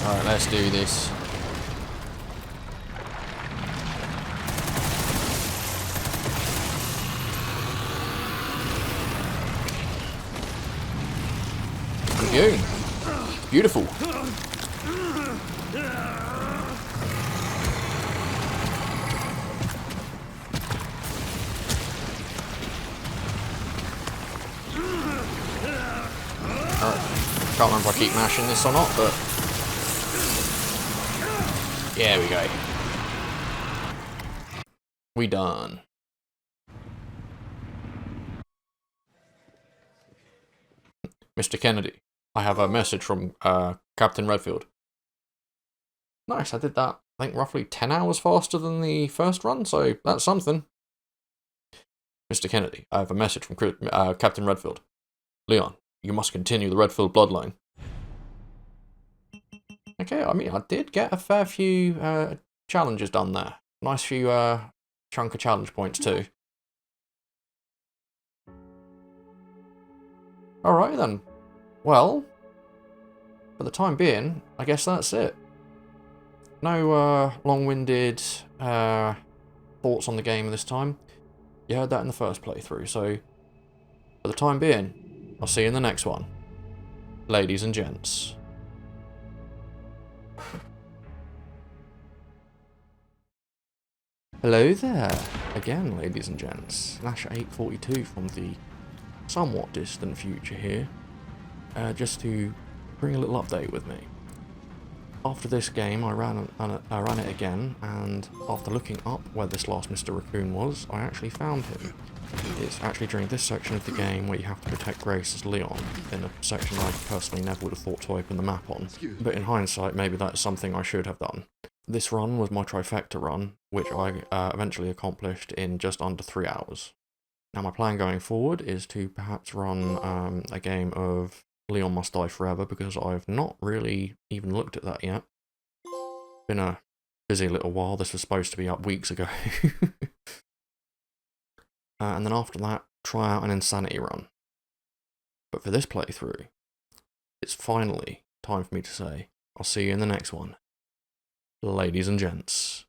Speaker 1: Alright, let's do this. You. Beautiful. Alright. Can't remember if I keep mashing this or not, but yeah, we go. We done. Mr. Kennedy, I have a message from Captain Redfield. Nice, I did that, I think, roughly 10 hours faster than the first run, so that's something. Mr. Kennedy, I have a message from Captain Redfield. Leon, You must continue the Redfield bloodline. Okay, I mean, I did get a fair few challenges done there. Nice few chunk of challenge points too. Alright then. Well, for the time being, I guess that's it. No long-winded thoughts on the game this time. You heard that in the first playthrough, so for the time being, I'll see you in the next one. Ladies and gents. Hello there, again ladies and gents. Lash842 from the somewhat distant future here. Just to bring a little update with me. After this game I ran it again, and after looking up where this last Mr. Raccoon was, I actually found him. It's actually during this section of the game where you have to protect Grace as Leon, in a section I personally never would have thought to open the map on, but in hindsight maybe that's something I should have done. This run was my trifecta run, which I eventually accomplished in just under 3 hours. Now my plan going forward is to perhaps run a game of Leon Must Die Forever, because I've not really even looked at that yet. Been a busy little while, this was supposed to be up weeks ago. And then after that, try out an Insanity run. But for this playthrough, it's finally time for me to say, I'll see you in the next one. Ladies and gents.